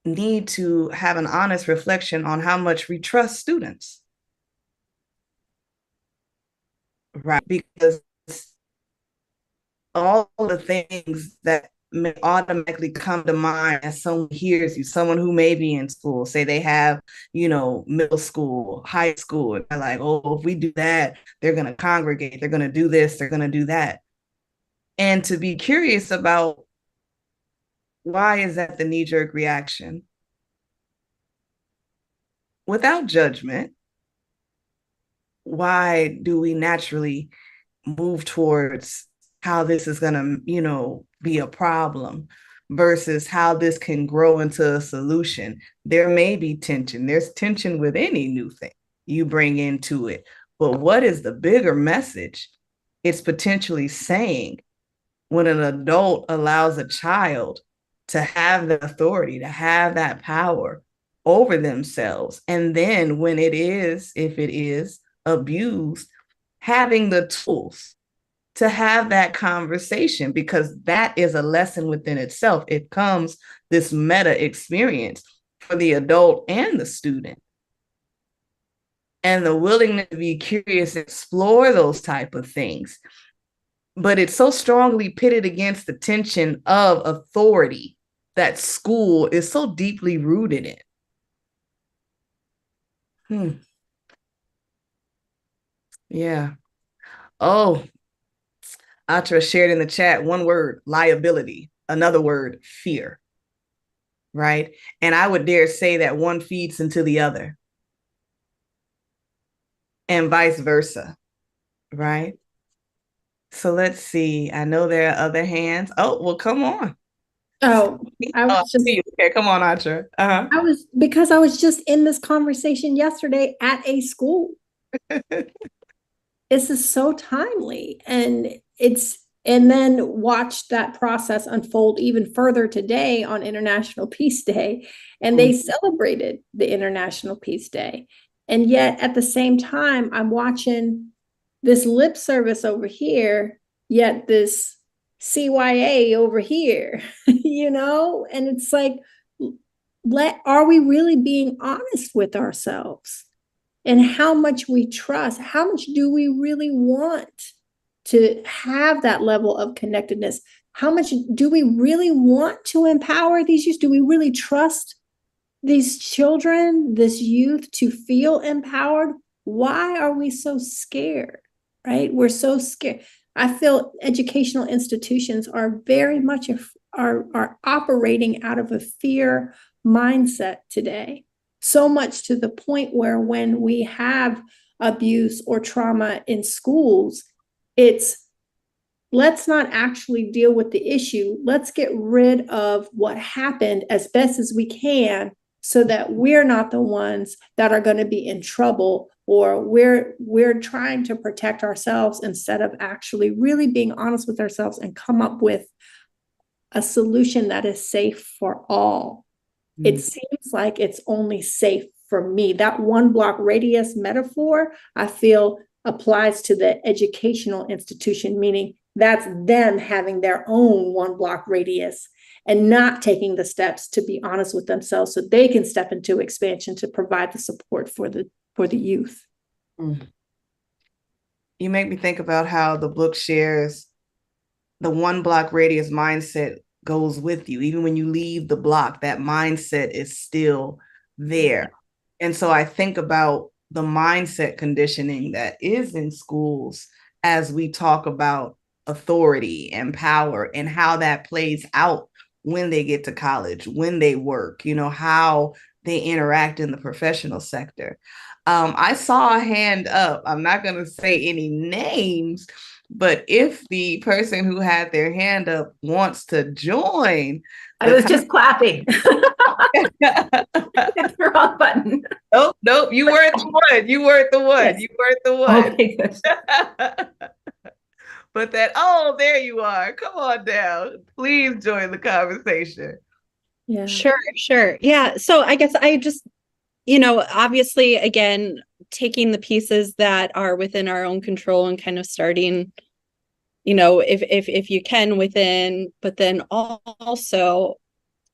need to have an honest reflection on how much we trust students. Right, because all the things that may automatically come to mind as someone hears you, someone who may be in school, say they have, middle school, high school, and they're like, oh, if we do that, they're going to congregate, they're going to do this, they're going to do that. And to be curious about, why is that the knee-jerk reaction? Without judgment, why do we naturally move towards how this is going to, be a problem versus how this can grow into a solution? There may be tension. There's tension with any new thing you bring into it. But what is the bigger message it's potentially saying when an adult allows a child to have the authority, to have that power over themselves? And then when it is, if it is abused, having the tools to have that conversation, because that is a lesson within itself. It comes this meta experience for the adult and the student. And the willingness to be curious, explore those type of things. But it's so strongly pitted against the tension of authority that school is so deeply rooted in. Yeah. Oh, Atra shared in the chat one word, liability, another word, fear. Right. And I would dare say that one feeds into the other and vice versa. Right. So let's see. I know there are other hands. Oh, well, come on. Oh, I was just, okay, come on, Atra. because I was just in this conversation yesterday at a school. This is so timely, and then watch that process unfold even further today on International Peace Day, and they celebrated the International Peace Day. And yet at the same time, I'm watching this lip service over here, yet this CYA over here, and it's like, are we really being honest with ourselves? And how much we trust, how much do we really want to have that level of connectedness? How much do we really want to empower these youth? Do we really trust these children, this youth, to feel empowered? Why are we so scared, right? We're so scared. I feel educational institutions are very much are operating out of a fear mindset today. So much to the point where when we have abuse or trauma in schools, it's let's not actually deal with the issue. Let's get rid of what happened as best as we can so that we're not the ones that are going to be in trouble, or we're trying to protect ourselves instead of actually really being honest with ourselves and come up with a solution that is safe for all. It seems like it's only safe for me. That 1 block radius metaphor, I feel, applies to the educational institution, meaning that's them having their own 1 block radius and not taking the steps to be honest with themselves so they can step into expansion to provide the support for the youth. You make me think about how the book shares the 1 block radius mindset goes with you. Even when you leave the block, that mindset is still there. And so I think about the mindset conditioning that is in schools as we talk about authority and power and how that plays out when they get to college, when they work, how they interact in the professional sector. I saw a hand up. I'm not going to say any names, but if the person who had their hand up wants to join. I was just clapping. Hit the wrong button. Nope. You weren't the one. Yes. You weren't the one. Okay, good. But there you are. Come on down. Please join the conversation. Yeah. Sure. Yeah. So I guess I just, obviously, again, taking the pieces that are within our own control and kind of starting, if you can within, but then also,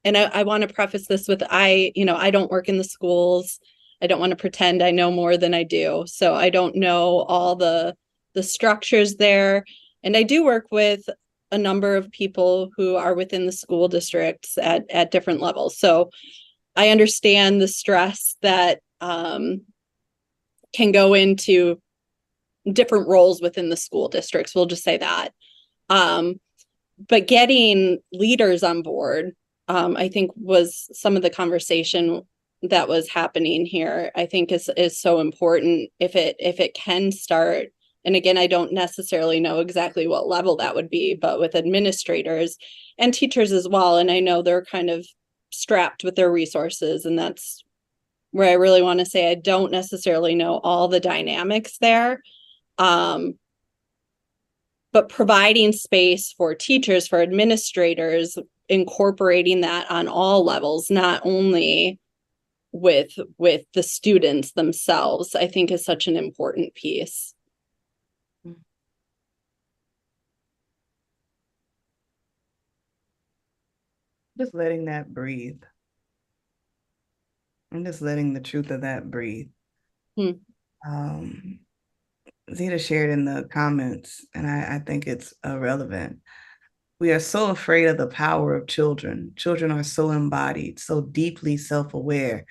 and I want to preface this with, I don't work in the schools. I don't want to pretend I know more than I do. So I don't know all the structures there. And I do work with a number of people who are within the school districts at different levels. So I understand the stress that can go into different roles within the school districts. We'll just say that. But getting leaders on board, I think, was some of the conversation that was happening here. I think is so important if it can start. And again, I don't necessarily know exactly what level that would be, but with administrators and teachers as well. And I know they're kind of strapped with their resources, and that's where I really want to say I don't necessarily know all the dynamics there. But providing space for teachers, for administrators, incorporating that on all levels, not only with the students themselves, I think is such an important piece. Just letting that breathe. I'm just letting the truth of that breathe. Zita shared in the comments, and I think it's relevant. We are so afraid of the power of children. Children are so embodied, so deeply self-aware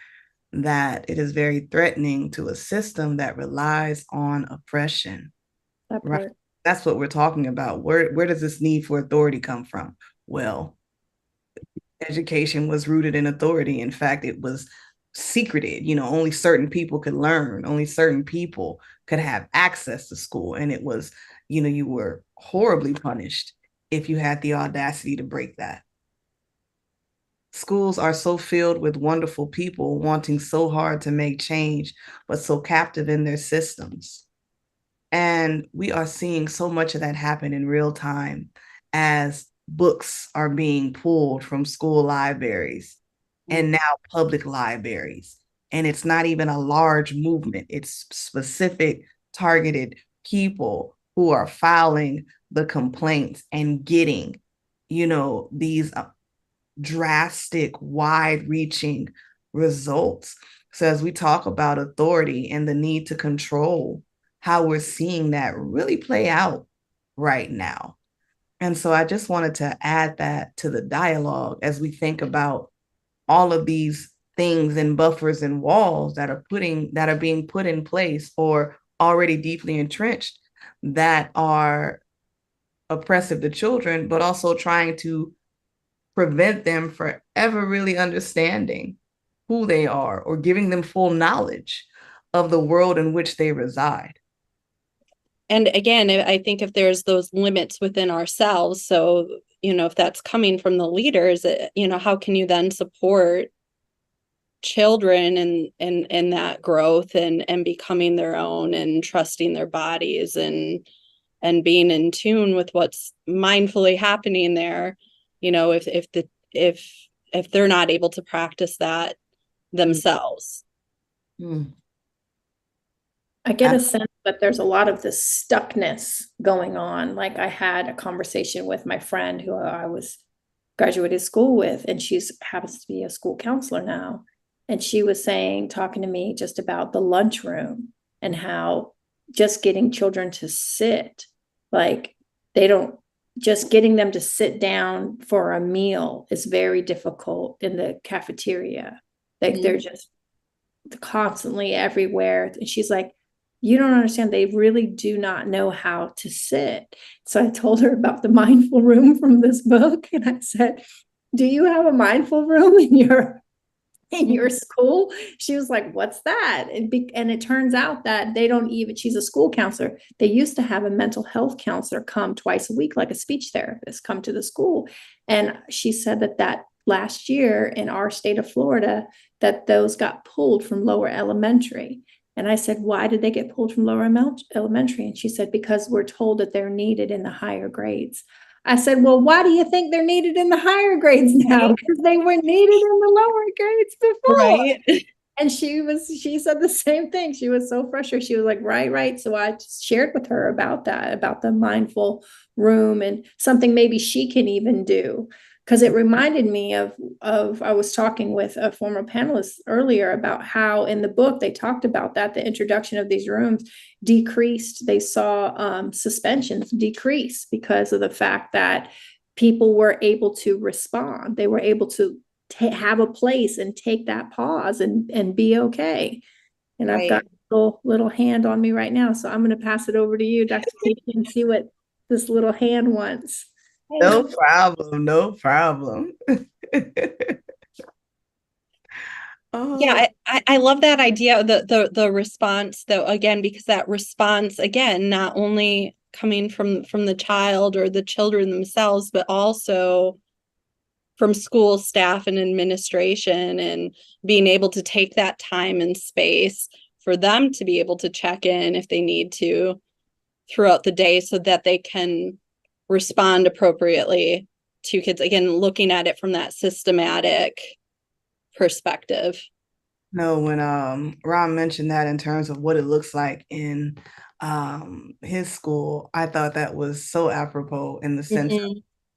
that it is very threatening to a system that relies on oppression. That Right? part. That's what we're talking about. Where does this need for authority come from? Well, education was rooted in authority. In fact, it was secreted. Only certain people could learn, only certain people could have access to school. And it was, you were horribly punished if you had the audacity to break that. Schools are so filled with wonderful people wanting so hard to make change, but so captive in their systems. And we are seeing so much of that happen in real time as books are being pulled from school libraries and now public libraries. And it's not even a large movement, it's specific targeted people who are filing the complaints and getting, these drastic, wide-reaching results. So as we talk about authority and the need to control, how we're seeing that really play out right now. And so I just wanted to add that to the dialogue as we think about all of these things and buffers and walls that are being put in place or already deeply entrenched that are oppressive to children, but also trying to prevent them from ever really understanding who they are or giving them full knowledge of the world in which they reside. And again, I think if there's those limits within ourselves, so, if that's coming from the leaders, how can you then support children in that growth and becoming their own and trusting their bodies and being in tune with what's mindfully happening there, if they're not able to practice that themselves. I get a sense that there's a lot of this stuckness going on. Like I had a conversation with my friend who I was graduated school with, and she's happens to be a school counselor now. And she was talking to me just about the lunchroom and how just getting children to sit, like just getting them to sit down for a meal is very difficult in the cafeteria. Like they're just constantly everywhere. And she's like, you don't understand. They really do not know how to sit. So I told her about the mindful room from this book. And I said, do you have a mindful room in your school? She was like, what's that? And it turns out that they don't even, she's a school counselor. They used to have a mental health counselor come twice a week, like a speech therapist come to the school. And she said that last year in our state of Florida, that those got pulled from lower elementary. And I said, why did they get pulled from lower elementary? And she said, because we're told that they're needed in the higher grades. I said, well, why do you think they're needed in the higher grades now? Because they were needed in the lower grades before. Right. And she said the same thing. She was so frustrated. She was like, right. So I just shared with her about that, about the mindful room and something maybe she can even do. Because it reminded me of I was talking with a former panelist earlier about how in the book they talked about that the introduction of these rooms decreased. They saw suspensions decrease because of the fact that people were able to respond. They were able to have a place and take that pause and be okay. And I've got a little hand on me right now. So I'm going to pass it over to you, Dr. Casey, and see what this little hand wants. No problem. No problem. Yeah, I love that idea, the response though, again, because that response, again, not only coming from the child or the children themselves, but also from school staff and administration, and being able to take that time and space for them to be able to check in if they need to throughout the day so that they can respond appropriately to kids, again, looking at it from that systematic perspective. No, when Ron mentioned that in terms of what it looks like in his school, I thought that was so apropos in the sense of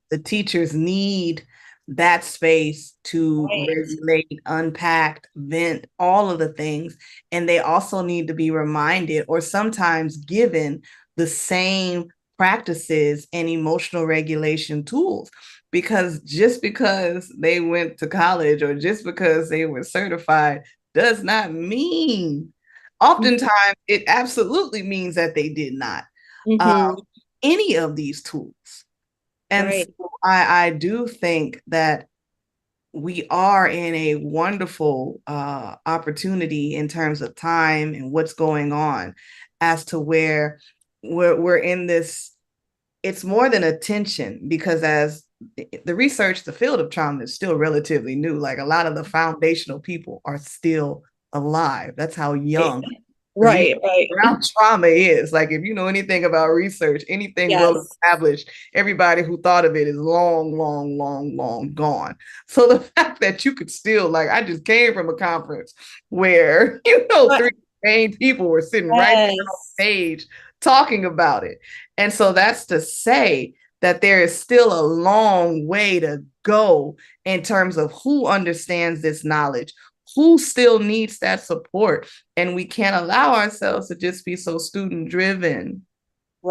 the teachers need that space to regulate, unpack, vent, all of the things. And they also need to be reminded or sometimes given the same practices and emotional regulation tools. Because just because they went to college or just because they were certified does not mean, oftentimes it absolutely means that they did not any of these tools. And Right. so I do think that we are in a wonderful opportunity in terms of time and what's going on, as to where we're in this. It's more than attention, because as the research, the field of trauma is still relatively new. Like, a lot of the foundational people are still alive. That's how young Right. around trauma is. Like, if you know anything about research, anything well Yes. established, everybody who thought of it is long, long, long, long gone. So the fact that you could still, like, I just came from a conference where, three main people were sitting right there on stage talking about it. And so that's to say that there is still a long way to go in terms of who understands this knowledge, who still needs that support. And we can't allow ourselves to just be so student driven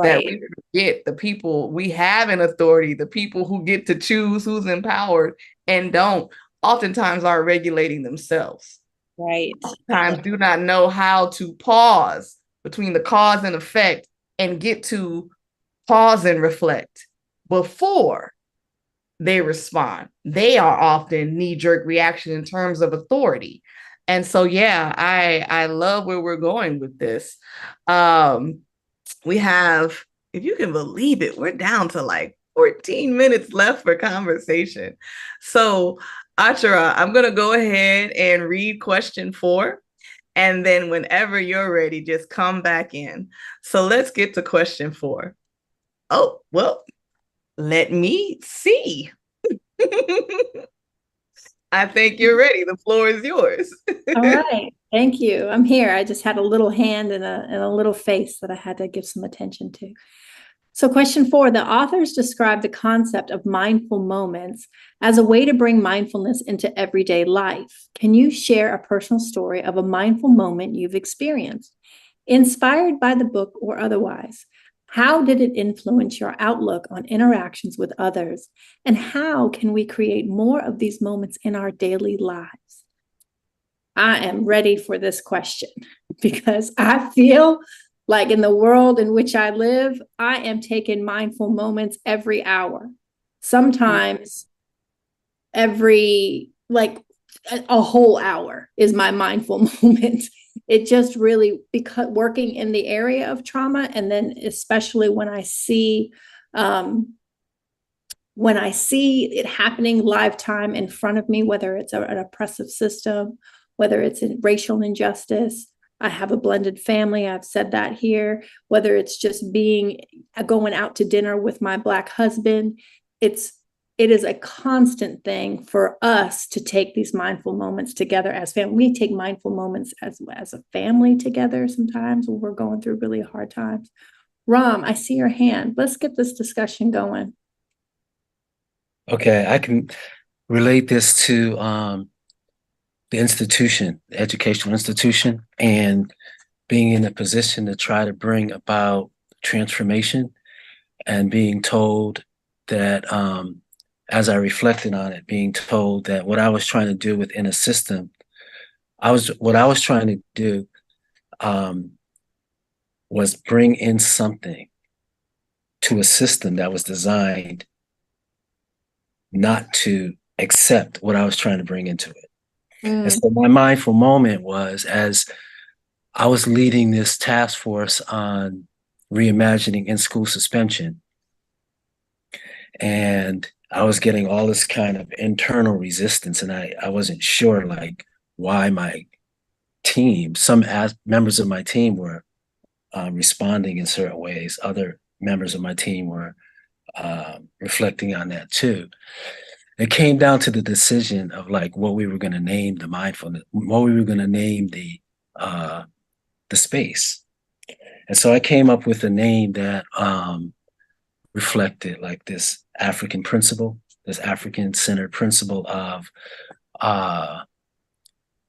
that we forget the people we have in authority, the people who get to choose who's empowered and don't, oftentimes are regulating themselves. Right. Oftentimes do not know how to pause between the cause and effect and get to pause and reflect before they respond. They are often knee-jerk reaction in terms of authority. And so, yeah, I love where we're going with this. We have, if you can believe it, we're down to like 14 minutes left for conversation. So, Achara, I'm going to go ahead and read question 4. And then whenever you're ready, just come back in. So let's get to question 4. Oh, well, let me see. I think you're ready. The floor is yours. All right. Thank you. I'm here. I just had a little hand and a little face that I had to give some attention to. So question 4, the authors describe the concept of mindful moments as a way to bring mindfulness into everyday life. Can you share a personal story of a mindful moment you've experienced, inspired by the book or otherwise? How did it influence your outlook on interactions with others? And how can we create more of these moments in our daily lives? I am ready for this question because I feel like in the world in which I live, I am taking mindful moments every hour. Sometimes every, like, a whole hour is my mindful moment. It just really, because working in the area of trauma, and then especially when I see it happening live time in front of me, whether it's an oppressive system, whether it's in racial injustice. I have a blended family. I've said that here. Whether it's just going out to dinner with my Black husband, it is a constant thing for us to take these mindful moments together as family. We take mindful moments as a family together sometimes when we're going through really hard times. Ram, I see your hand. Let's get this discussion going. Okay, I can relate this to the institution, the educational institution, and being in a position to try to bring about transformation, and being told that, as I reflected on it, being told that what I was trying to do within a system, what I was trying to do was bring in something to a system that was designed not to accept what I was trying to bring into it. And so my mindful moment was, as I was leading this task force on reimagining in-school suspension, and I was getting all this kind of internal resistance, and I wasn't sure, like, why my team, members of my team were responding in certain ways. Other members of my team were reflecting on that too. It came down to the decision of, like, what we were going to name the mindfulness, what we were going to name the space. And so I came up with a name that reflected, like, this African principle, this African-centered principle of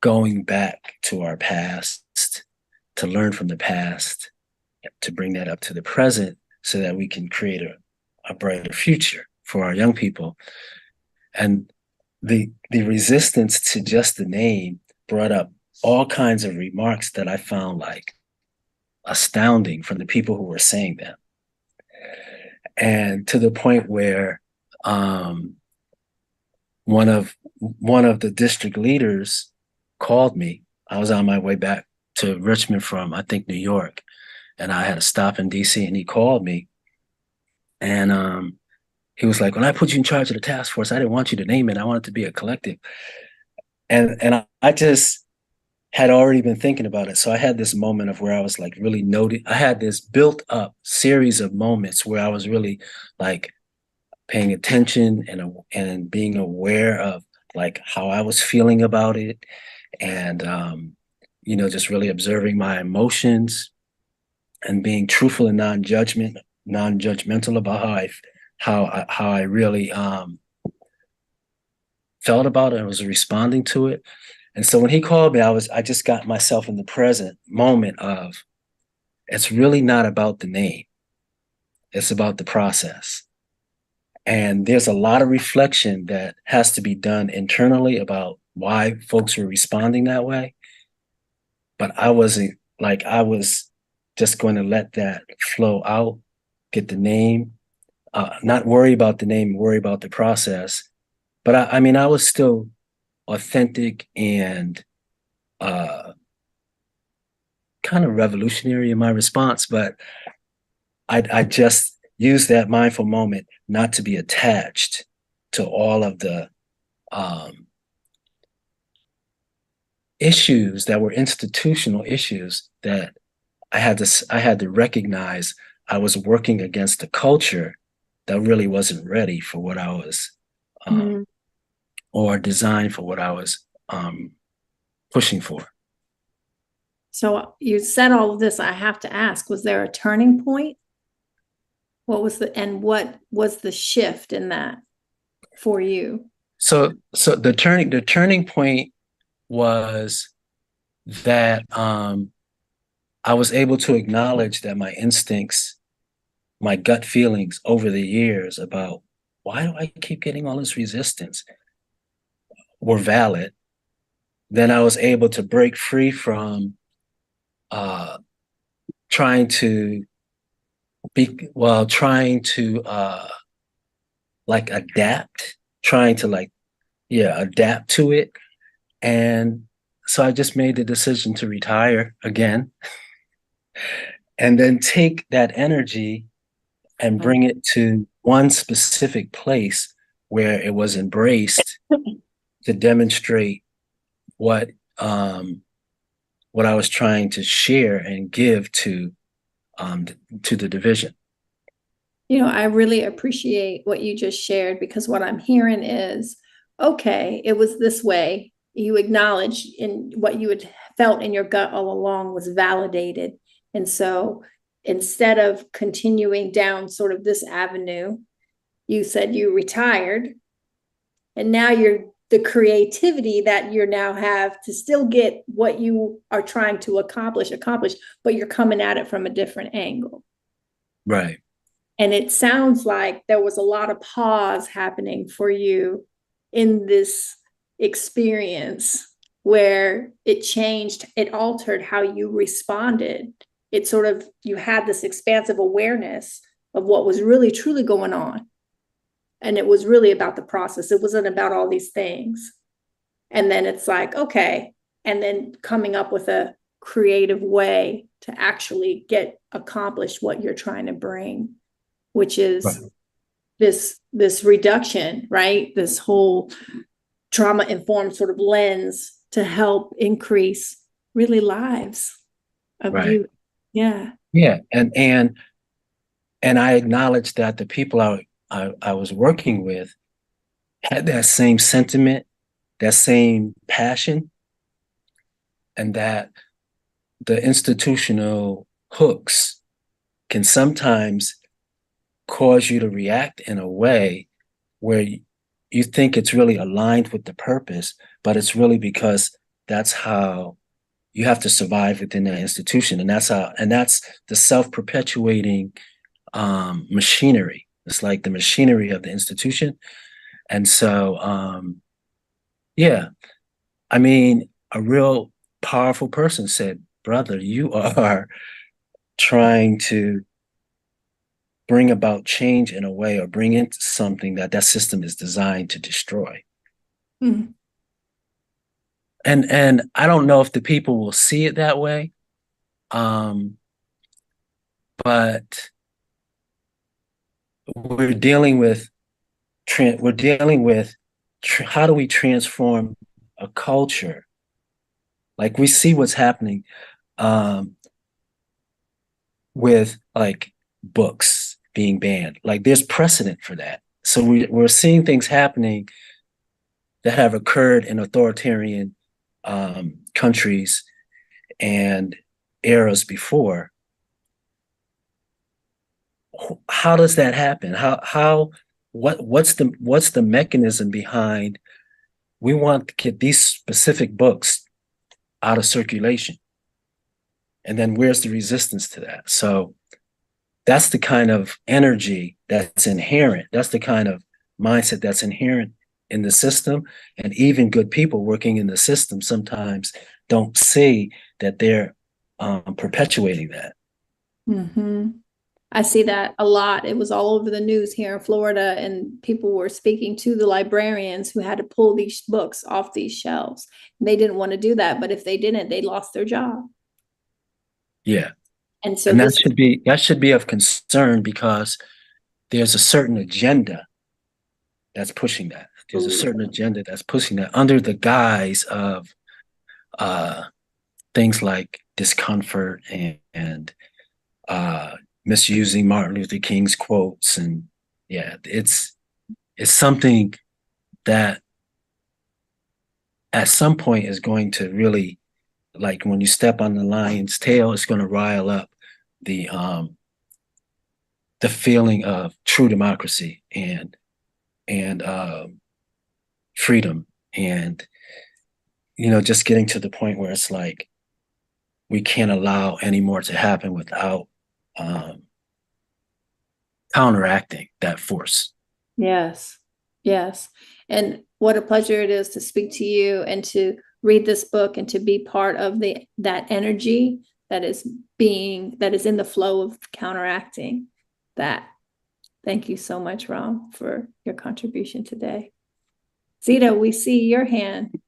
going back to our past, to learn from the past, to bring that up to the present, so that we can create a brighter future for our young people. And the resistance to just the name brought up all kinds of remarks that I found like astounding from the people who were saying them. And to the point where one of the district leaders called me. I was on my way back to Richmond from, I think, New York, and I had a stop in DC, and he called me, and he was like, when I put you in charge of the task force, I didn't want you to name it. I wanted it to be a collective. And I just had already been thinking about it. So I had this moment of where I was like really I had this built up series of moments where I was really like paying attention and being aware of like how I was feeling about it, and just really observing my emotions and being truthful and non-judgmental about how I really felt about it and was responding to it. And so when he called me, I just got myself in the present moment of, it's really not about the name. It's about the process. And there's a lot of reflection that has to be done internally about why folks were responding that way. But I was just going to let that flow out, get the name, not worry about the name, worry about the process. But I mean, I was still authentic and kind of revolutionary in my response, but I just used that mindful moment not to be attached to all of the issues that were institutional issues that I had to recognize I was working against a culture that really wasn't ready for what I was or designed for what I was pushing for. So you said all of this. I have to ask, was there a turning point? What was the shift in that for you? So the turning point was that I was able to acknowledge that my instincts, my gut feelings over the years about why do I keep getting all this resistance were valid. Then I was able to break free from trying to adapt to it. And so I just made the decision to retire again and then take that energy and bring it to one specific place where it was embraced to demonstrate what I was trying to share and give to the division. I really appreciate what you just shared, because what I'm hearing is, okay, it was this way. You acknowledge in what you had felt in your gut all along was validated. And so instead of continuing down sort of this avenue, you said you retired, and now the creativity that you now have to still get what you are trying to accomplish, but you're coming at it from a different angle. Right. And it sounds like there was a lot of pause happening for you in this experience where it changed, it altered how you responded. It sort of, you had this expansive awareness of what was really truly going on. And it was really about the process. It wasn't about all these things. And then it's like, okay. And then coming up with a creative way to actually accomplish what you're trying to bring, which is right. This reduction, right? This whole trauma-informed sort of lens to help increase really lives of right. youth. Yeah. Yeah. And I acknowledge that the people I was working with had that same sentiment, that same passion, and that the institutional hooks can sometimes cause you to react in a way where you think it's really aligned with the purpose, but it's really because that's how you have to survive within that institution. And that's the self-perpetuating machinery. It's like the machinery of the institution. And so, yeah, I mean, a real powerful person said, brother, you are trying to bring about change in a way, or bring into something that system is designed to destroy. Mm-hmm. And I don't know if the people will see it that way, but we're dealing with how do we transform a culture? Like, we see what's happening with like books being banned. Like, there's precedent for that. So we're seeing things happening that have occurred in authoritarian countries and eras before. How does that happen? What's the mechanism behind, we want to get these specific books out of circulation? And then where's the resistance to that? So that's the kind of energy that's inherent. That's the kind of mindset that's inherent in the system. And even good people working in the system sometimes don't see that they're perpetuating that. Mm-hmm. I see that a lot. It was all over the news here in Florida, and people were speaking to the librarians who had to pull these books off these shelves. They didn't want to do that, but if they didn't, they lost their job. Yeah. And so And that should be of concern, because there's a certain agenda that's pushing that. There's a certain agenda that's pushing that under the guise of things like discomfort and misusing Martin Luther King's quotes. And yeah, it's something that at some point is going to really, like when you step on the lion's tail, it's going to rile up the feeling of true democracy and freedom, and just getting to the point where it's like we can't allow any more to happen without counteracting that force. Yes. Yes. And what a pleasure it is to speak to you and to read this book and to be part of that energy that is in the flow of counteracting that. Thank you so much, Ram, for your contribution today. Zita, we see your hand.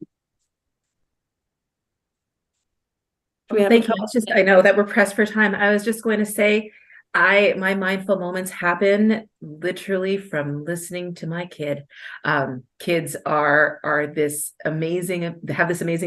Thank you. I know that we're pressed for time. I was just going to say, my mindful moments happen literally from listening to my kid. Kids are have this amazing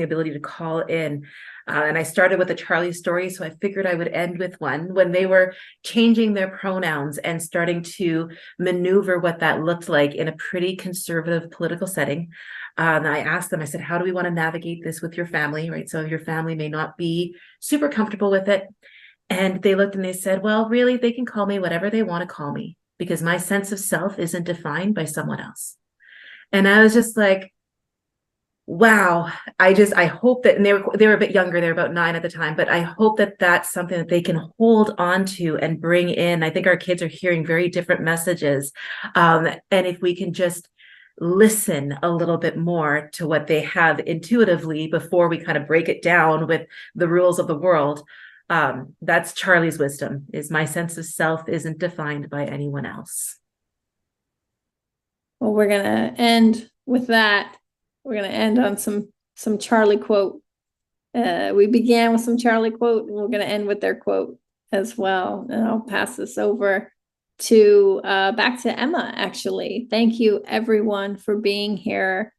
ability to call in. And I started with a Charlie story, so I figured I would end with one when they were changing their pronouns and starting to maneuver what that looked like in a pretty conservative political setting. I asked them, I said, how do we want to navigate this with your family, right? So your family may not be super comfortable with it. And they looked and they said, well, really, they can call me whatever they want to call me, because my sense of self isn't defined by someone else. And I was just like, wow, I hope that, and they were a bit younger, they were about 9 at the time, but I hope that that's something that they can hold on to and bring in. I think our kids are hearing very different messages. And if we can just listen a little bit more to what they have intuitively before we kind of break it down with the rules of the world, that's Charlie's wisdom, is my sense of self isn't defined by anyone else. Well, we're going to end with that. We're going to end on some Charlie quote. We began with some Charlie quote, and we're going to end with their quote as well. And I'll pass this over to back to Emma, actually. Thank you, everyone, for being here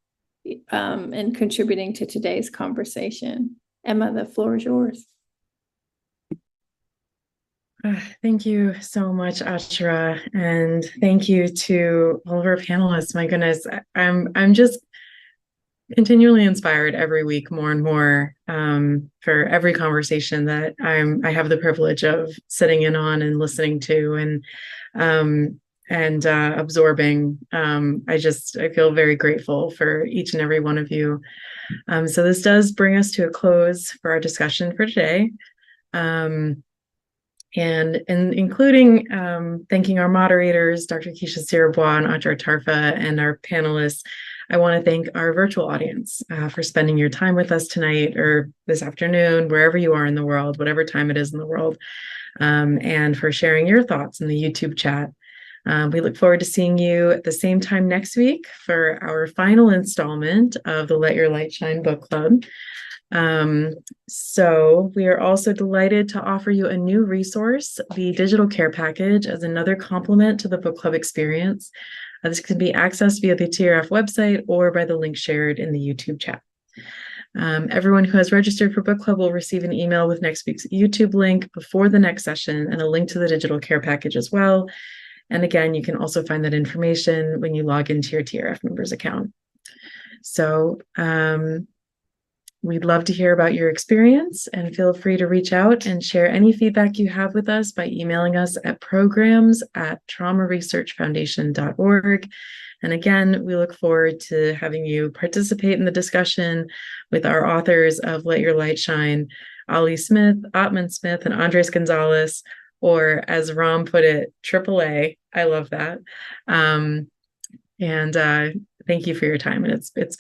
and contributing to today's conversation. Emma, the floor is yours. Thank you so much, Ashra, and thank you to all of our panelists. My goodness, I'm just continually inspired every week more and more for every conversation that I have the privilege of sitting in on and listening to and absorbing. I feel very grateful for each and every one of you. So this does bring us to a close for our discussion for today. And including thanking our moderators, Dr. Keisha Sirabois and Audra Tarfa, and our panelists. I want to thank our virtual audience for spending your time with us tonight or this afternoon, wherever you are in the world, whatever time it is in the world, and for sharing your thoughts in the YouTube chat. We look forward to seeing you at the same time next week for our final installment of the Let Your Light Shine book club. So we are also delighted to offer you a new resource, the digital care package, as another complement to the book club experience. This can be accessed via the TRF website or by the link shared in the YouTube chat. Everyone who has registered for book club will receive an email with next week's YouTube link before the next session and a link to the digital care package as well. And again, you can also find that information when you log into your TRF members account. So, we'd love to hear about your experience, and feel free to reach out and share any feedback you have with us by emailing us at programs@traumaresearchfoundation.org. And again, we look forward to having you participate in the discussion with our authors of Let Your Light Shine, Ali Smith, Atman Smith, and Andres Gonzalez, or as Ram put it, AAA. I love that. And thank you for your time. And it's been